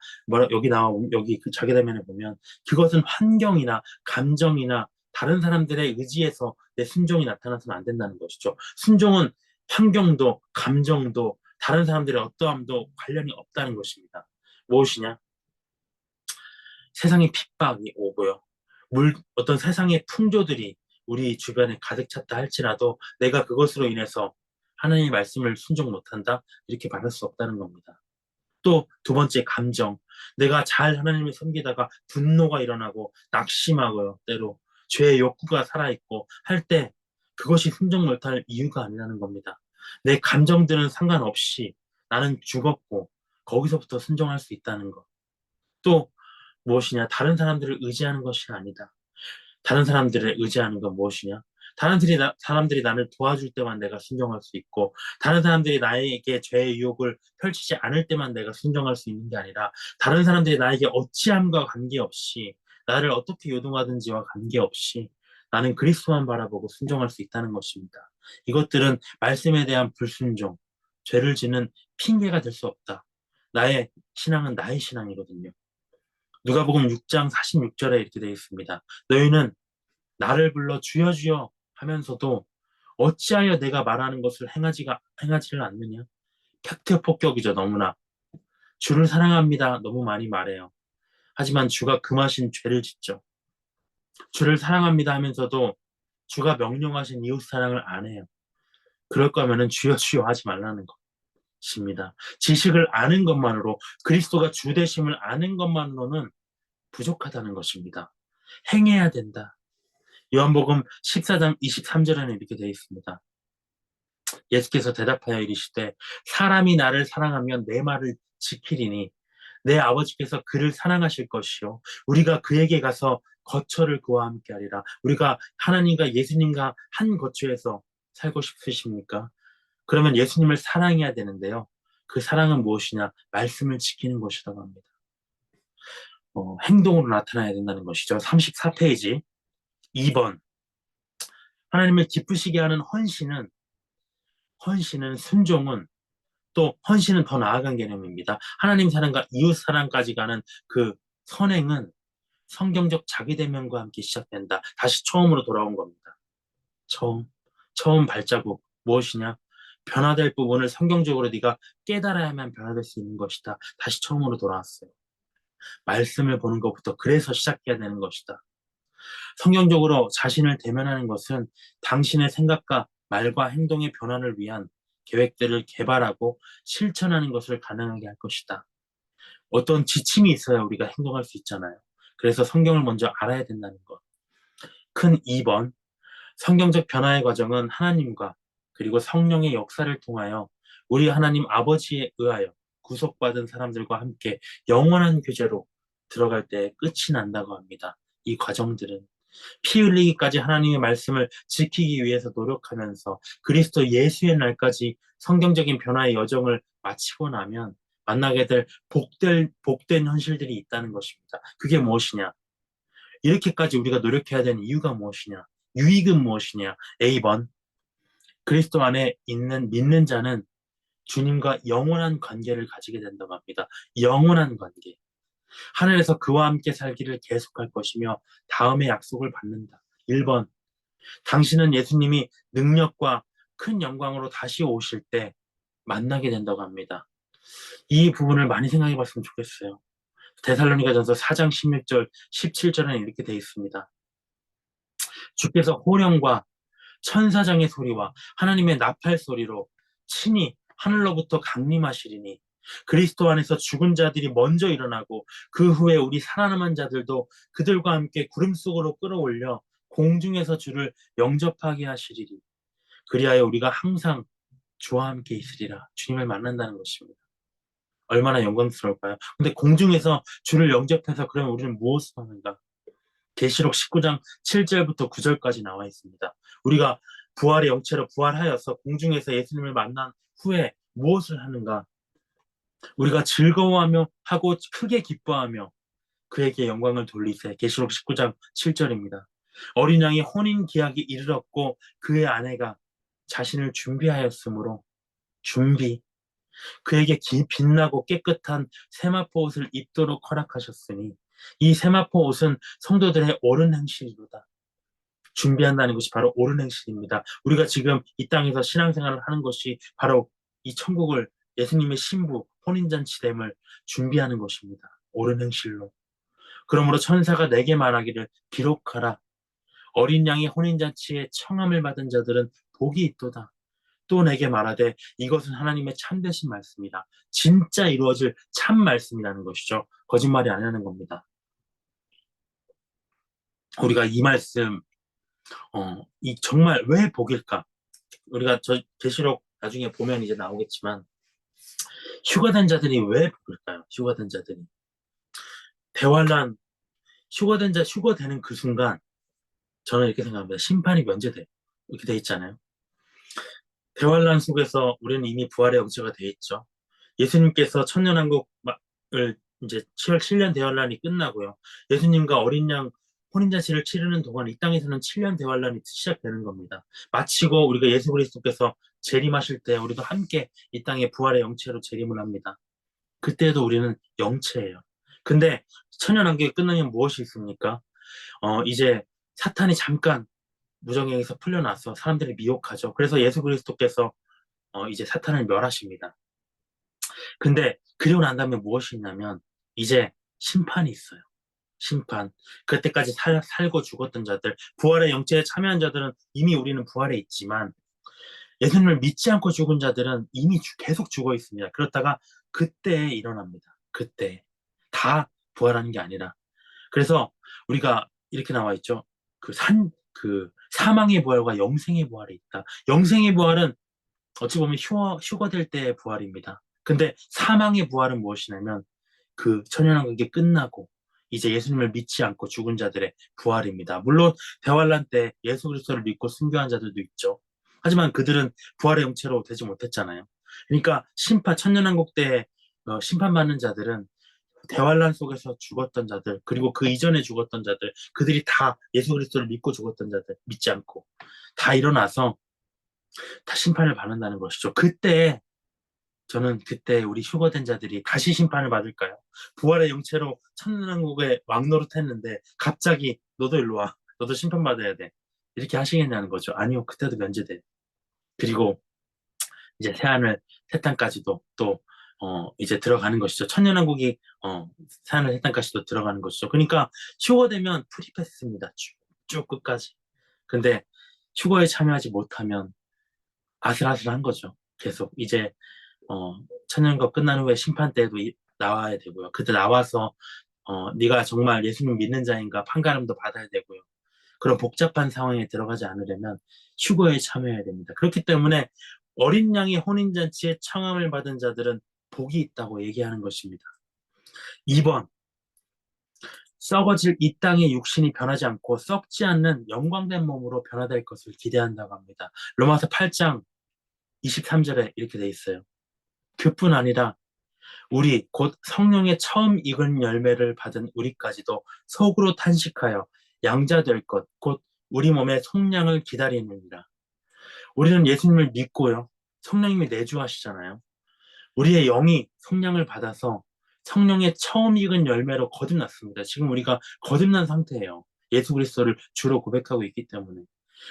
여기 그 자기대면에 보면 그것은 환경이나 감정이나 다른 사람들의 의지에서 내 순종이 나타나서는 안 된다는 것이죠. 순종은 환경도 감정도 다른 사람들의 어떠함도 관련이 없다는 것입니다. 무엇이냐? 세상에 핍박이 오고요. 어떤 세상의 풍조들이 우리 주변에 가득 찼다 할지라도 내가 그것으로 인해서 하나님의 말씀을 순종 못한다? 이렇게 말할 수 없다는 겁니다. 또 두 번째 감정. 내가 잘 하나님을 섬기다가 분노가 일어나고 낙심하고요. 때로 죄의 욕구가 살아있고 할 때 그것이 순종 못할 이유가 아니라는 겁니다. 내 감정들은 상관없이 나는 죽었고 거기서부터 순종할 수 있다는 것. 또 무엇이냐? 다른 사람들을 의지하는 것이 아니다. 다른 사람들을 의지하는 건 무엇이냐? 사람들이 나를 도와줄 때만 내가 순종할 수 있고, 다른 사람들이 나에게 죄의 유혹을 펼치지 않을 때만 내가 순종할 수 있는 게 아니라, 다른 사람들이 나에게 어찌함과 관계없이, 나를 어떻게 요동하든지와 관계없이, 나는 그리스도만 바라보고 순종할 수 있다는 것입니다. 이것들은 말씀에 대한 불순종, 죄를 짓는 핑계가 될 수 없다. 나의 신앙은 나의 신앙이거든요. 누가복음 6장 46절에 이렇게 되어 있습니다. 너희는 나를 불러 주여 주여 하면서도 어찌하여 내가 말하는 것을 행하지를 않느냐? 팩트 폭격이죠, 너무나. 주를 사랑합니다. 너무 많이 말해요. 하지만 주가 금하신 죄를 짓죠. 주를 사랑합니다 하면서도 주가 명령하신 이웃 사랑을 안 해요. 그럴 거면은 주여 주여 하지 말라는 것입니다. 지식을 아는 것만으로 그리스도가 주 되심을 아는 것만으로는 부족하다는 것입니다. 행해야 된다. 요한복음 14장 23절에는 이렇게 되어 있습니다. 예수께서 대답하여 이르시되 사람이 나를 사랑하면 내 말을 지키리니 내 아버지께서 그를 사랑하실 것이요 우리가 그에게 가서 거처를 그와 함께 하리라. 우리가 하나님과 예수님과 한 거처에서 살고 싶으십니까? 그러면 예수님을 사랑해야 되는데요. 그 사랑은 무엇이냐? 말씀을 지키는 것이라고 합니다. 행동으로 나타나야 된다는 것이죠. 34페이지 2번. 하나님을 기쁘시게 하는 순종은 또 헌신은 더 나아간 개념입니다. 하나님 사랑과 이웃 사랑까지 가는 그 선행은 성경적 자기대면과 함께 시작된다. 다시 처음으로 돌아온 겁니다. 처음 발자국 무엇이냐? 변화될 부분을 성경적으로 네가 깨달아야만 변화될 수 있는 것이다. 다시 처음으로 돌아왔어요. 말씀을 보는 것부터 그래서 시작해야 되는 것이다. 성경적으로 자신을 대면하는 것은 당신의 생각과 말과 행동의 변화를 위한 계획들을 개발하고 실천하는 것을 가능하게 할 것이다. 어떤 지침이 있어야 우리가 행동할 수 있잖아요. 그래서 성경을 먼저 알아야 된다는 것. 큰 2번, 성경적 변화의 과정은 하나님과 그리고 성령의 역사를 통하여 우리 하나님 아버지에 의하여 구속받은 사람들과 함께 영원한 교제로 들어갈 때 끝이 난다고 합니다. 이 과정들은 피 흘리기까지 하나님의 말씀을 지키기 위해서 노력하면서 그리스도 예수의 날까지 성경적인 변화의 여정을 마치고 나면 만나게 될 복된 현실들이 있다는 것입니다. 그게 무엇이냐? 이렇게까지 우리가 노력해야 되는 이유가 무엇이냐? 유익은 무엇이냐? A번, 그리스도 안에 믿는 자는 주님과 영원한 관계를 가지게 된다고 합니다. 영원한 관계. 하늘에서 그와 함께 살기를 계속할 것이며 다음의 약속을 받는다. 1번, 당신은 예수님이 능력과 큰 영광으로 다시 오실 때 만나게 된다고 합니다. 이 부분을 많이 생각해 봤으면 좋겠어요. 데살로니가전서 4장 16절, 17절에는 이렇게 되어 있습니다. 주께서 호령과 천사장의 소리와 하나님의 나팔 소리로 친히 하늘로부터 강림하시리니 그리스도 안에서 죽은 자들이 먼저 일어나고 그 후에 우리 살아남은 자들도 그들과 함께 구름 속으로 끌어올려 공중에서 주를 영접하게 하시리니 그리하여 우리가 항상 주와 함께 있으리라. 주님을 만난다는 것입니다. 얼마나 영광스러울까요? 근데 공중에서 주를 영접해서 그러면 우리는 무엇을 하는가? 계시록 19장 7절부터 9절까지 나와 있습니다. 우리가 부활의 영체로 부활하여서 공중에서 예수님을 만난 후에 무엇을 하는가? 우리가 즐거워하며 하고 크게 기뻐하며 그에게 영광을 돌리세. 계시록 19장 7절입니다. 어린 양이 혼인 기약이 이르렀고 그의 아내가 자신을 준비하였으므로 준비. 그에게 빛나고 깨끗한 세마포 옷을 입도록 허락하셨으니 이 세마포 옷은 성도들의 옳은 행실이로다. 준비한다는 것이 바로 옳은 행실입니다. 우리가 지금 이 땅에서 신앙생활을 하는 것이 바로 이 천국을 예수님의 신부 혼인잔치됨을 준비하는 것입니다. 옳은 행실로. 그러므로 천사가 내게 말하기를 기록하라. 어린 양의 혼인잔치에 청함을 받은 자들은 복이 있도다. 또 내게 말하되 이것은 하나님의 참되신 말씀이라. 진짜 이루어질 참 말씀이라는 것이죠. 거짓말이 아니라는 겁니다. 우리가 이 말씀, 이 정말 왜 복일까? 우리가 저 계시록 나중에 보면 이제 나오겠지만 휴가된 자들이 왜 복일까요? 휴가된 자들이 대환란 휴가되는 그 순간 저는 이렇게 생각합니다. 심판이 면제돼 이렇게 돼 있잖아요. 대환란 속에서 우리는 이미 부활의 영체가 돼 있죠. 예수님께서 천년왕국을 이제 7년 대환란이 끝나고요. 예수님과 어린 양 혼인잔치를 치르는 동안 이 땅에서는 7년 대환란이 시작되는 겁니다. 마치고 우리가 예수 그리스도께서 재림하실 때 우리도 함께 이 땅에 부활의 영체로 재림을 합니다. 그때도 우리는 영체예요. 근데 천년왕국이 끝나면 무엇이 있습니까? 이제 사탄이 잠깐 무정행에서 풀려나서 사람들이 미혹하죠. 그래서 예수 그리스도께서 이제 사탄을 멸하십니다. 근데 그리고 난 다음에 무엇이 있냐면 이제 심판이 있어요. 심판. 그때까지 살고 죽었던 자들, 부활의 영체에 참여한 자들은 이미 우리는 부활에 있지만 예수님을 믿지 않고 죽은 자들은 이미 계속 죽어 있습니다. 그렇다가 그때에 일어납니다. 그때. 다 부활하는 게 아니라. 그래서 우리가 이렇게 나와 있죠. 그 사망의 부활과 영생의 부활이 있다. 영생의 부활은 어찌 보면 휴거될 때의 부활입니다. 근데 사망의 부활은 무엇이냐면 그 천연왕국이 끝나고 이제 예수님을 믿지 않고 죽은 자들의 부활입니다. 물론 대환란 때 예수 그리스도를 믿고 순교한 자들도 있죠. 하지만 그들은 부활의 영체로 되지 못했잖아요. 그러니까 천년왕국 때 심판받는 자들은 대환란 속에서 죽었던 자들, 그리고 그 이전에 죽었던 자들, 그들이 다 예수 그리스도를 믿고 죽었던 자들, 믿지 않고 다 일어나서 다 심판을 받는다는 것이죠. 저는 그때 우리 휴거된 자들이 다시 심판을 받을까요? 부활의 영체로 천년왕국에 왕노릇했는데 갑자기 너도 일로 와. 너도 심판받아야 돼. 이렇게 하시겠냐는 거죠. 아니요. 그때도 면제돼요. 그리고 이제 새 땅까지도 또 이제 들어가는 것이죠. 천년왕국이 새하늘 새 땅까지도 들어가는 것이죠. 그러니까 휴거되면 프리패스입니다. 쭉 끝까지. 근데 휴거에 참여하지 못하면 아슬아슬한 거죠. 계속 이제 천년왕국 끝난 후에 심판 때에도 나와야 되고요. 그때 나와서 네가 정말 예수님 믿는 자인가 판가름도 받아야 되고요. 그런 복잡한 상황에 들어가지 않으려면 휴거에 참여해야 됩니다. 그렇기 때문에 어린 양의 혼인잔치에 청함을 받은 자들은 복이 있다고 얘기하는 것입니다. 2번, 썩어질 이 땅의 육신이 변하지 않고 썩지 않는 영광된 몸으로 변화될 것을 기대한다고 합니다. 로마서 8장 23절에 이렇게 돼 있어요. 그뿐 아니라 우리 곧 성령의 처음 익은 열매를 받은 우리까지도 속으로 탄식하여 양자 될 것, 곧 우리 몸의 속량을 기다리느니라. 우리는 예수님을 믿고요. 성령님이 내주하시잖아요. 우리의 영이 성령을 받아서 성령의 처음 익은 열매로 거듭났습니다. 지금 우리가 거듭난 상태예요. 예수 그리스도를 주로 고백하고 있기 때문에.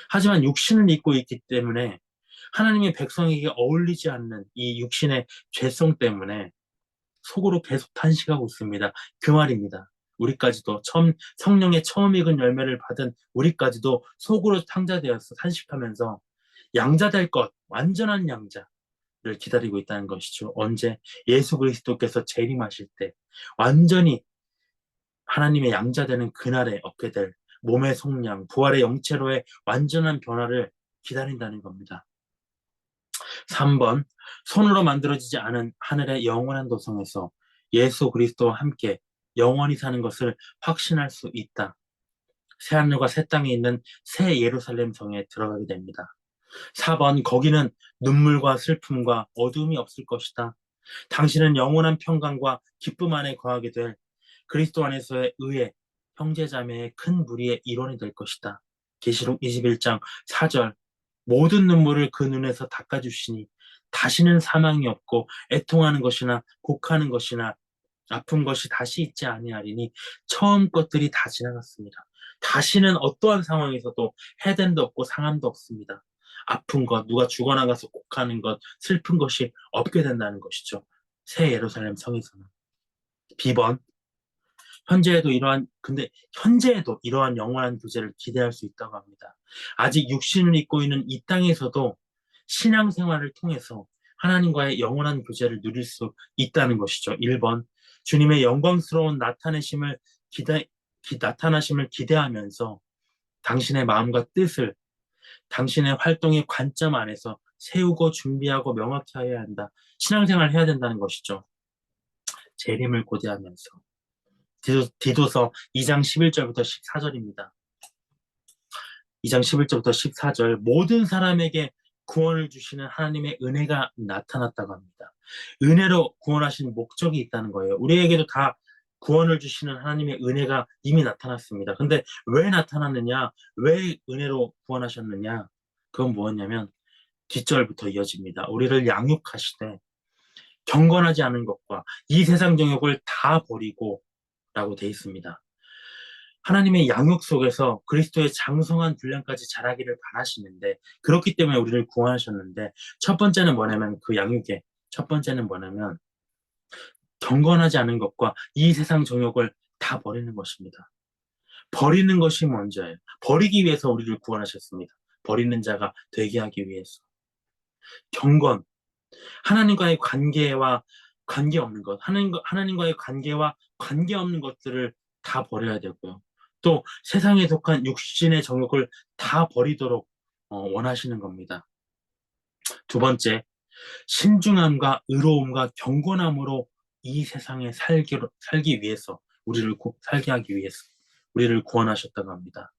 하지만 육신을 입고 있기 때문에 하나님의 백성에게 어울리지 않는 이 육신의 죄성 때문에 속으로 계속 탄식하고 있습니다. 그 말입니다. 우리까지도 성령의 처음 익은 열매를 받은 우리까지도 속으로 탕자되어서 탄식하면서 양자 될 것, 완전한 양자를 기다리고 있다는 것이죠. 언제? 예수 그리스도께서 재림하실 때 완전히 하나님의 양자 되는 그날에 얻게 될 몸의 속량, 부활의 영체로의 완전한 변화를 기다린다는 겁니다. 3번, 손으로 만들어지지 않은 하늘의 영원한 도성에서 예수 그리스도와 함께 영원히 사는 것을 확신할 수 있다. 새하늘과 새 땅에 있는 새 예루살렘 성에 들어가게 됩니다. 4번, 거기는 눈물과 슬픔과 어둠이 없을 것이다. 당신은 영원한 평강과 기쁨 안에 거하게 될 그리스도 안에서의 의의 형제자매의 큰 무리의 일원이 될 것이다. 계시록 21장 4절 모든 눈물을 그 눈에서 닦아주시니 다시는 사망이 없고 애통하는 것이나 곡하는 것이나 아픈 것이 다시 있지 아니하리니 처음 것들이 다 지나갔습니다. 다시는 어떠한 상황에서도 해됨도 없고 상함도 없습니다. 아픈 것, 누가 죽어나가서 곡하는 것, 슬픈 것이 없게 된다는 것이죠. 새 예루살렘 성에서는. 비번, 현재에도 이러한 영원한 교제를 기대할 수 있다고 합니다. 아직 육신을 입고 있는 이 땅에서도 신앙생활을 통해서 하나님과의 영원한 교제를 누릴 수 있다는 것이죠. 1번, 주님의 영광스러운 나타나심을 기대하면서 당신의 마음과 뜻을 당신의 활동의 관점 안에서 세우고 준비하고 명확히 해야 한다. 신앙생활을 해야 된다는 것이죠. 재림을 고대하면서. 디도서 2장 11절부터 14절입니다. 2장 11절부터 14절, 모든 사람에게 구원을 주시는 하나님의 은혜가 나타났다고 합니다. 은혜로 구원하신 목적이 있다는 거예요. 우리에게도 다 구원을 주시는 하나님의 은혜가 이미 나타났습니다. 근데 왜 나타났느냐? 왜 은혜로 구원하셨느냐? 그건 뭐였냐면 뒷절부터 이어집니다. 우리를 양육하시되 경건하지 않은 것과 이 세상 정욕을 다 버리고 라고 돼 있습니다. 하나님의 양육 속에서 그리스도의 장성한 분량까지 자라기를 바라시는데, 그렇기 때문에 우리를 구원하셨는데, 첫 번째는 뭐냐면 경건하지 않은 것과 이 세상 정욕을 다 버리는 것입니다. 버리는 것이 먼저예요. 버리기 위해서 우리를 구원하셨습니다. 버리는 자가 되게 하기 위해서. 경건, 하나님과의 관계와 관계없는 것, 하나님과의 관계와 관계없는 것들을 다 버려야 되고요. 또 세상에 속한 육신의 정욕을 다 버리도록 원하시는 겁니다. 두 번째, 신중함과 의로움과 경건함으로 이 세상에 살기 위해서, 살게 하기 위해서 우리를 구원하셨다고 합니다.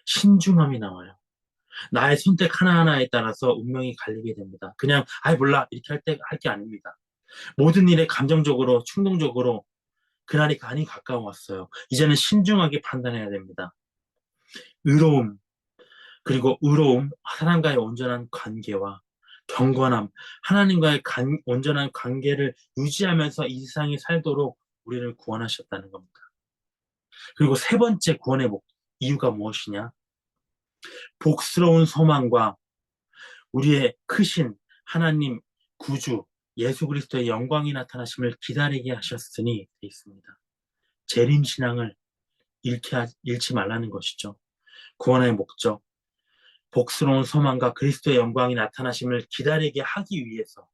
신중함이 나와요. 나의 선택 하나하나에 따라서 운명이 갈리게 됩니다. 그냥 몰라 이렇게 할 게 아닙니다. 모든 일에 감정적으로 충동적으로 그날이 많이 가까워왔어요. 이제는 신중하게 판단해야 됩니다. 의로움, 사람과의 온전한 관계와 경건함, 하나님과의 온전한 관계를 유지하면서 이 세상에 살도록 우리를 구원하셨다는 겁니다. 그리고 세 번째 구원의 이유가 무엇이냐? 복스러운 소망과 우리의 크신 하나님 구주 예수 그리스도의 영광이 나타나심을 기다리게 하셨으니 되어 있습니다. 재림신앙을 잃지 말라는 것이죠. 구원의 목적, 복스러운 소망과 그리스도의 영광이 나타나심을 기다리게 하기 위해서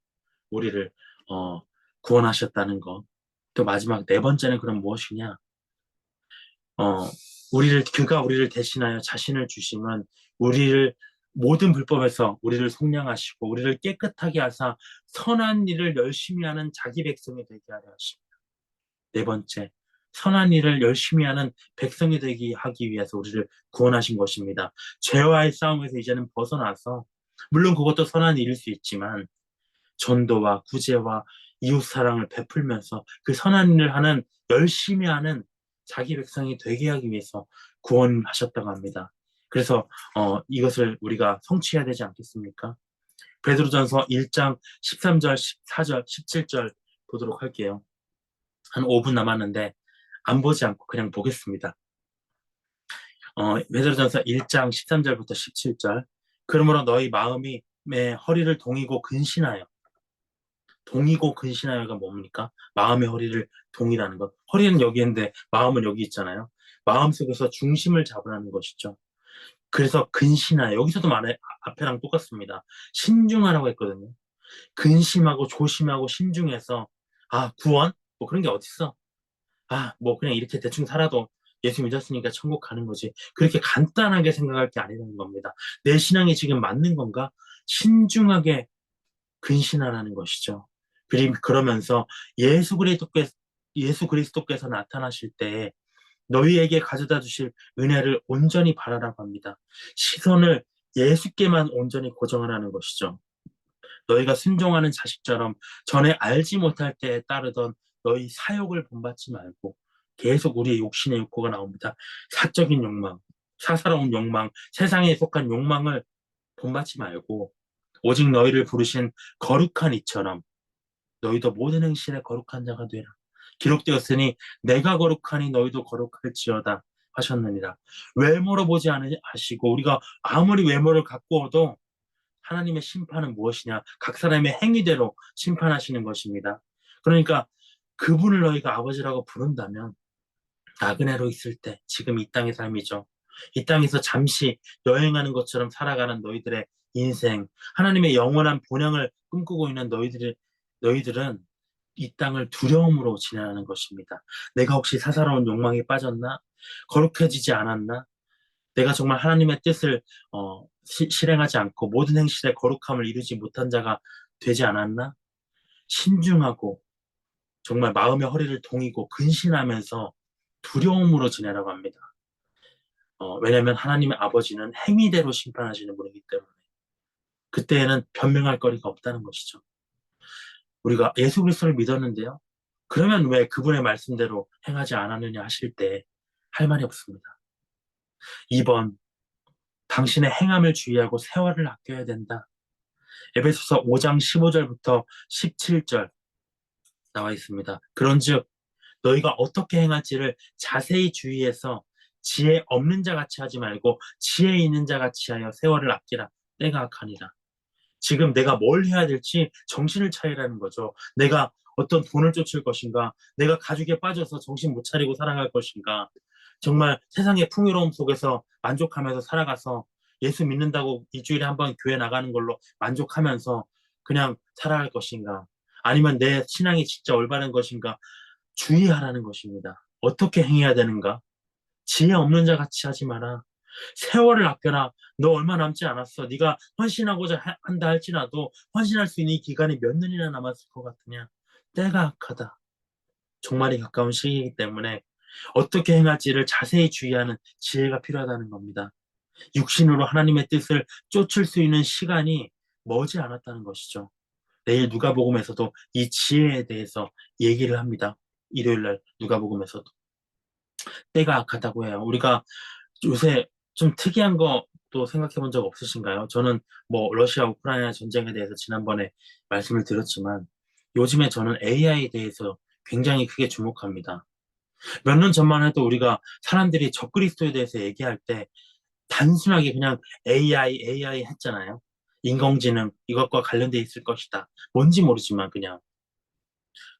우리를 구원하셨다는 것. 또 마지막 네 번째는 그럼 무엇이냐? 그가 우리를 대신하여 자신을 주시면 모든 불법에서 우리를 속량하시고 우리를 깨끗하게 하사 선한 일을 열심히 하는 자기 백성이 되게 하려 하십니다. 네 번째, 선한 일을 열심히 하는 백성이 되게 하기 위해서 우리를 구원하신 것입니다. 죄와의 싸움에서 이제는 벗어나서, 물론 그것도 선한 일일 수 있지만 전도와 구제와 이웃 사랑을 베풀면서 그 선한 일을 열심히 하는 자기 백성이 되게 하기 위해서 구원하셨다고 합니다. 그래서 이것을 우리가 성취해야 되지 않겠습니까? 베드로전서 1장 13절, 14절, 17절 보도록 할게요. 한 5분 남았는데 안 보지 않고 그냥 보겠습니다. 베드로전서 1장 13절부터 17절. 그러므로 너희 마음의 허리를 동이고 근신하여가 뭡니까? 마음의 허리를 동이라는 것. 허리는 여기 있는데 마음은 여기 있잖아요. 마음속에서 중심을 잡으라는 것이죠. 그래서 근신하여, 여기서도 앞에랑 똑같습니다. 신중하라고 했거든요. 근심하고 조심하고 신중해서, 구원? 뭐 그런 게 어딨어? 뭐 그냥 이렇게 대충 살아도 예수 믿었으니까 천국 가는 거지. 그렇게 간단하게 생각할 게 아니라는 겁니다. 내 신앙이 지금 맞는 건가? 신중하게 근신하라는 것이죠. 그러면서 예수 그리스도께서 나타나실 때 너희에게 가져다 주실 은혜를 온전히 바라라고 합니다. 시선을 예수께만 온전히 고정하라는 것이죠. 너희가 순종하는 자식처럼 전에 알지 못할 때에 따르던 너희 사욕을 본받지 말고, 계속 우리의 욕심의 욕구가 나옵니다. 사적인 욕망, 사사로운 욕망, 세상에 속한 욕망을 본받지 말고 오직 너희를 부르신 거룩한 이처럼 너희도 모든 행실에 거룩한 자가 되라. 기록되었으니 내가 거룩하니 너희도 거룩할지어다 하셨느니라. 외모로 보지 않으시고 우리가 아무리 외모를 갖고 도 하나님의 심판은 무엇이냐? 각 사람의 행위대로 심판하시는 것입니다. 그러니까 그분을 너희가 아버지라고 부른다면 나그네로 있을 때 지금 이 땅의 삶이죠. 이 땅에서 잠시 여행하는 것처럼 살아가는 너희들의 인생, 하나님의 영원한 본향을 꿈꾸고 있는 너희들은 이 땅을 두려움으로 지나가는 것입니다. 내가 혹시 사사로운 욕망에 빠졌나? 거룩해지지 않았나? 내가 정말 하나님의 뜻을 실행하지 않고 모든 행실에 거룩함을 이루지 못한 자가 되지 않았나? 신중하고 정말 마음의 허리를 동이고 근신하면서 두려움으로 지내라고 합니다. 왜냐하면 하나님의 아버지는 행위대로 심판하시는 분이기 때문에 그때에는 변명할 거리가 없다는 것이죠. 우리가 예수 그리스도를 믿었는데요. 그러면 왜 그분의 말씀대로 행하지 않았느냐 하실 때 할 말이 없습니다. 2번, 당신의 행함을 주의하고 세월을 아껴야 된다. 에베소서 5장 15절부터 17절 나와 있습니다. 그런즉 너희가 어떻게 행할지를 자세히 주의해서 지혜 없는 자 같이 하지 말고 지혜 있는 자 같이 하여 세월을 아끼라. 때가 악하니라. 지금 내가 뭘 해야 될지 정신을 차리라는 거죠. 내가 어떤 돈을 쫓을 것인가? 내가 가죽에 빠져서 정신 못 차리고 살아갈 것인가? 정말 세상의 풍요로움 속에서 만족하면서 살아가서 예수 믿는다고 일주일에 한 번 교회 나가는 걸로 만족하면서 그냥 살아갈 것인가? 아니면 내 신앙이 진짜 올바른 것인가? 주의하라는 것입니다. 어떻게 행해야 되는가? 지혜 없는 자 같이 하지 마라. 세월을 아껴라. 너 얼마 남지 않았어. 네가 헌신하고자 한다 할지라도 헌신할 수 있는 이 기간이 몇 년이나 남았을 것 같으냐. 때가 악하다. 종말이 가까운 시기이기 때문에 어떻게 행할지를 자세히 주의하는 지혜가 필요하다는 겁니다. 육신으로 하나님의 뜻을 쫓을 수 있는 시간이 머지 않았다는 것이죠. 내일 누가복음에서도 이 지혜에 대해서 얘기를 합니다. 일요일날 누가복음에서도. 때가 악하다고 해요. 우리가 요새 좀 특이한 것도 생각해 본 적 없으신가요? 저는 뭐 러시아 우크라이나 전쟁에 대해서 지난번에 말씀을 드렸지만 요즘에 저는 AI에 대해서 굉장히 크게 주목합니다. 몇 년 전만 해도 우리가 사람들이 적그리스도에 대해서 얘기할 때 단순하게 그냥 AI 했잖아요. 인공지능 이것과 관련돼 있을 것이다. 뭔지 모르지만 그냥.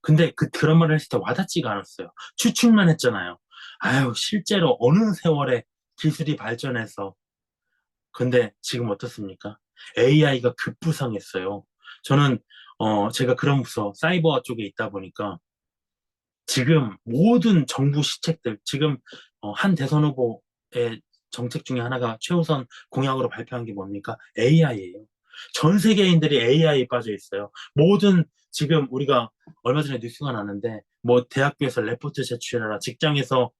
근데 그런 말을 했을 때 와닿지가 않았어요. 추측만 했잖아요. 아유, 실제로 어느 세월에 기술이 발전해서 근데 지금 어떻습니까? AI가 급부상했어요. 저는 제가 그런 부서 사이버 쪽에 있다 보니까 지금 모든 정부 시책들 지금 한 대선 후보의 정책 중에 하나가 최우선 공약으로 발표한 게 뭡니까? AI예요. 전 세계인들이 AI에 빠져 있어요. 모든 지금 우리가 얼마 전에 뉴스가 났는데 뭐 대학교에서 레포트 제출해라, 직장에서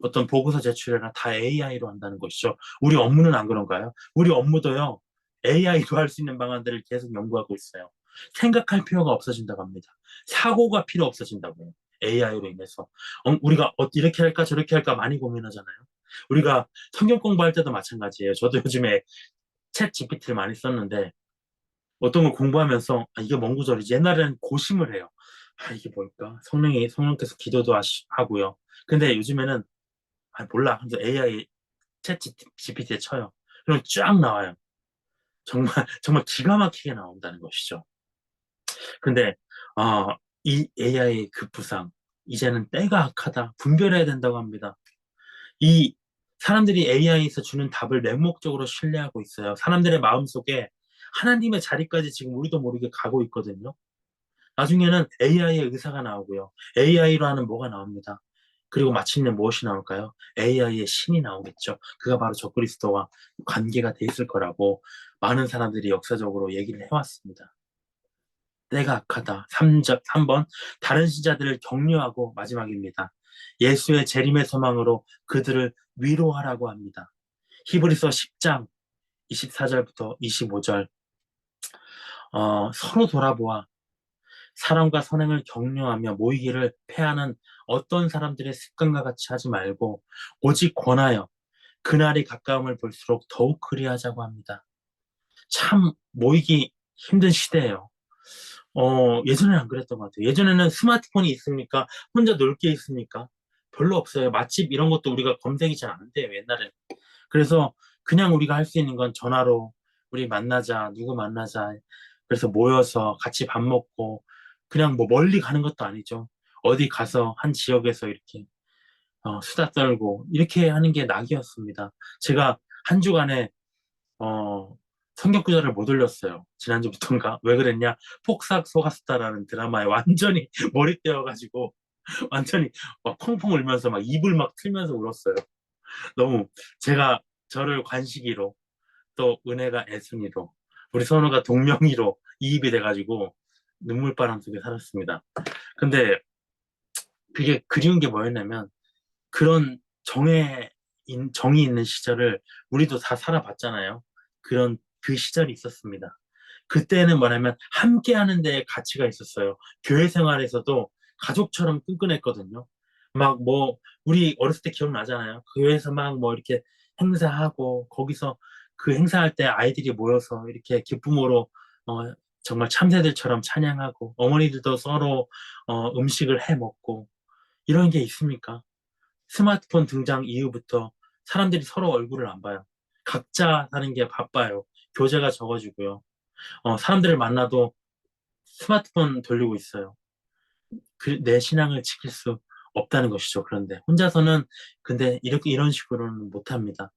어떤 보고서 제출해라 다 AI로 한다는 것이죠. 우리 업무는 안 그런가요? 우리 업무도요. AI로 할 수 있는 방안들을 계속 연구하고 있어요. 생각할 필요가 없어진다고 합니다. 사고가 필요 없어진다고요. AI로 인해서. 우리가 이렇게 할까 저렇게 할까 많이 고민하잖아요. 우리가 성경 공부할 때도 마찬가지예요. 저도 요즘에 챗 GPT를 많이 썼는데 어떤 걸 공부하면서 이게 뭔 구절이지? 옛날에는 고심을 해요. 이게 뭘까? 성령께서 기도도 하고요. 근데 요즘에는 몰라. 하면서 AI 챗 GPT에 쳐요. 그럼 쫙 나와요. 정말 정말 기가 막히게 나온다는 것이죠. 근데 이 AI의 급부상 이제는 때가 악하다. 분별해야 된다고 합니다. 이 사람들이 AI에서 주는 답을 맹목적으로 신뢰하고 있어요. 사람들의 마음속에 하나님의 자리까지 지금 우리도 모르게 가고 있거든요. 나중에는 AI의 의사가 나오고요. AI로 하는 뭐가 나옵니다. 그리고 마침내 무엇이 나올까요? AI의 신이 나오겠죠. 그가 바로 적그리스도와 관계가 돼 있을 거라고 많은 사람들이 역사적으로 얘기를 해왔습니다. 때가 악하다. 3번 다른 신자들을 격려하고 마지막입니다. 예수의 재림의 소망으로 그들을 위로하라고 합니다. 히브리서 10장 24절부터 25절 서로 돌아보아 사람과 선행을 격려하며 모이기를 패하는 어떤 사람들의 습관과 같이 하지 말고 오직 권하여 그날이 가까움을 볼수록 더욱 그리하자고 합니다. 참 모이기 힘든 시대예요. 예전에는 안 그랬던 것 같아요. 예전에는 스마트폰이 있습니까? 혼자 놀 게 있습니까? 별로 없어요. 맛집 이런 것도 우리가 검색이 잘 안 돼요, 옛날에는. 그래서 그냥 우리가 할 수 있는 건 전화로 우리 만나자, 누구 만나자. 그래서 모여서 같이 밥 먹고 그냥 뭐 멀리 가는 것도 아니죠. 어디 가서 한 지역에서 이렇게 수다 떨고 이렇게 하는 게 낙이었습니다. 제가 한 주간에 어, 성경 구절을 못 올렸어요. 지난주부터인가? 왜 그랬냐? 폭삭 속았수다라는 드라마에 완전히 몰입되어가지고 완전히 막 펑펑 울면서 막 입을 막 틀면서 울었어요. 너무 제가 저를 관식이로 또 은혜가 애순이로 우리 선우가 동명이로 이입이 돼가지고 눈물바람 속에 살았습니다. 근데 그게 그리운 게 뭐였냐면 그런 정이 있는 시절을 우리도 다 살아봤잖아요. 그런 그 시절이 있었습니다. 그때는 뭐냐면 함께 하는 데에 가치가 있었어요. 교회 생활에서도 가족처럼 끈끈했거든요. 막 뭐, 우리 어렸을 때 기억나잖아요. 교회에서 막 뭐 이렇게 행사하고, 거기서 그 행사할 때 아이들이 모여서 이렇게 기쁨으로, 정말 참새들처럼 찬양하고, 어머니들도 서로, 음식을 해 먹고, 이런 게 있습니까? 스마트폰 등장 이후부터 사람들이 서로 얼굴을 안 봐요. 각자 사는 게 바빠요. 교제가 적어지고요. 사람들을 만나도 스마트폰 돌리고 있어요. 내 신앙을 지킬 수 없다는 것이죠. 그런데 혼자서는 근데 이렇게 이런 식으로는 못합니다.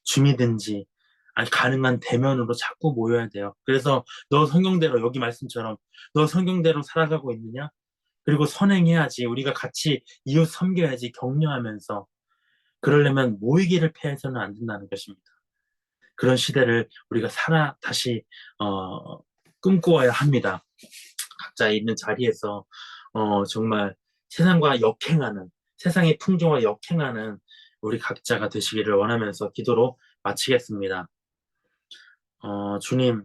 줌이든지 아니 가능한 대면으로 자꾸 모여야 돼요. 그래서 너 성경대로 여기 말씀처럼 너 성경대로 살아가고 있느냐? 그리고 선행해야지. 우리가 같이 이웃 섬겨야지 격려하면서 그러려면 모이기를 피해서는 안 된다는 것입니다. 그런 시대를 우리가 다시 꿈꾸어야 합니다. 각자 있는 자리에서 정말 세상과 역행하는 세상의 풍조와 역행하는 우리 각자가 되시기를 원하면서 기도로 마치겠습니다. 주님,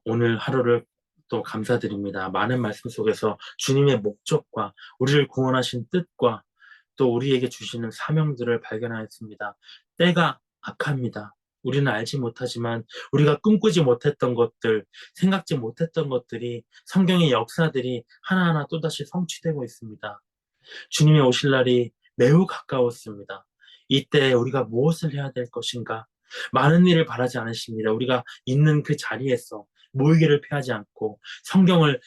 오늘 하루를 또 감사드립니다. 많은 말씀 속에서 주님의 목적과 우리를 구원하신 뜻과 또 우리에게 주시는 사명들을 발견하였습니다. 때가 악합니다. 우리는 알지 못하지만 우리가 꿈꾸지 못했던 것들, 생각지 못했던 것들이 성경의 역사들이 하나하나 또다시 성취되고 있습니다. 주님의 오실 날이 매우 가까웠습니다. 이때 우리가 무엇을 해야 될 것인가? 많은 일을 바라지 않으십니다. 우리가 있는 그 자리에서 모이기를 피하지 않고 성경을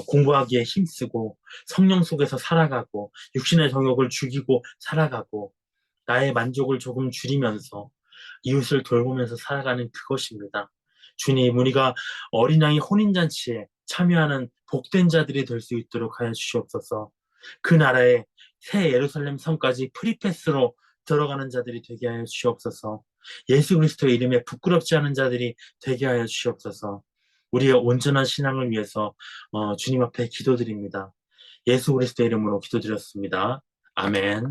공부하기에 힘쓰고 성령 속에서 살아가고 육신의 정욕을 죽이고 살아가고 나의 만족을 조금 줄이면서 이웃을 돌보면서 살아가는 그것입니다. 주님, 우리가 어린 양의 혼인잔치에 참여하는 복된 자들이 될 수 있도록 하여 주시옵소서. 그 나라의 새 예루살렘 성까지 프리패스로 들어가는 자들이 되게 하여 주시옵소서. 예수 그리스도의 이름에 부끄럽지 않은 자들이 되게 하여 주시옵소서. 우리의 온전한 신앙을 위해서 주님 앞에 기도드립니다. 예수 그리스도의 이름으로 기도드렸습니다. 아멘.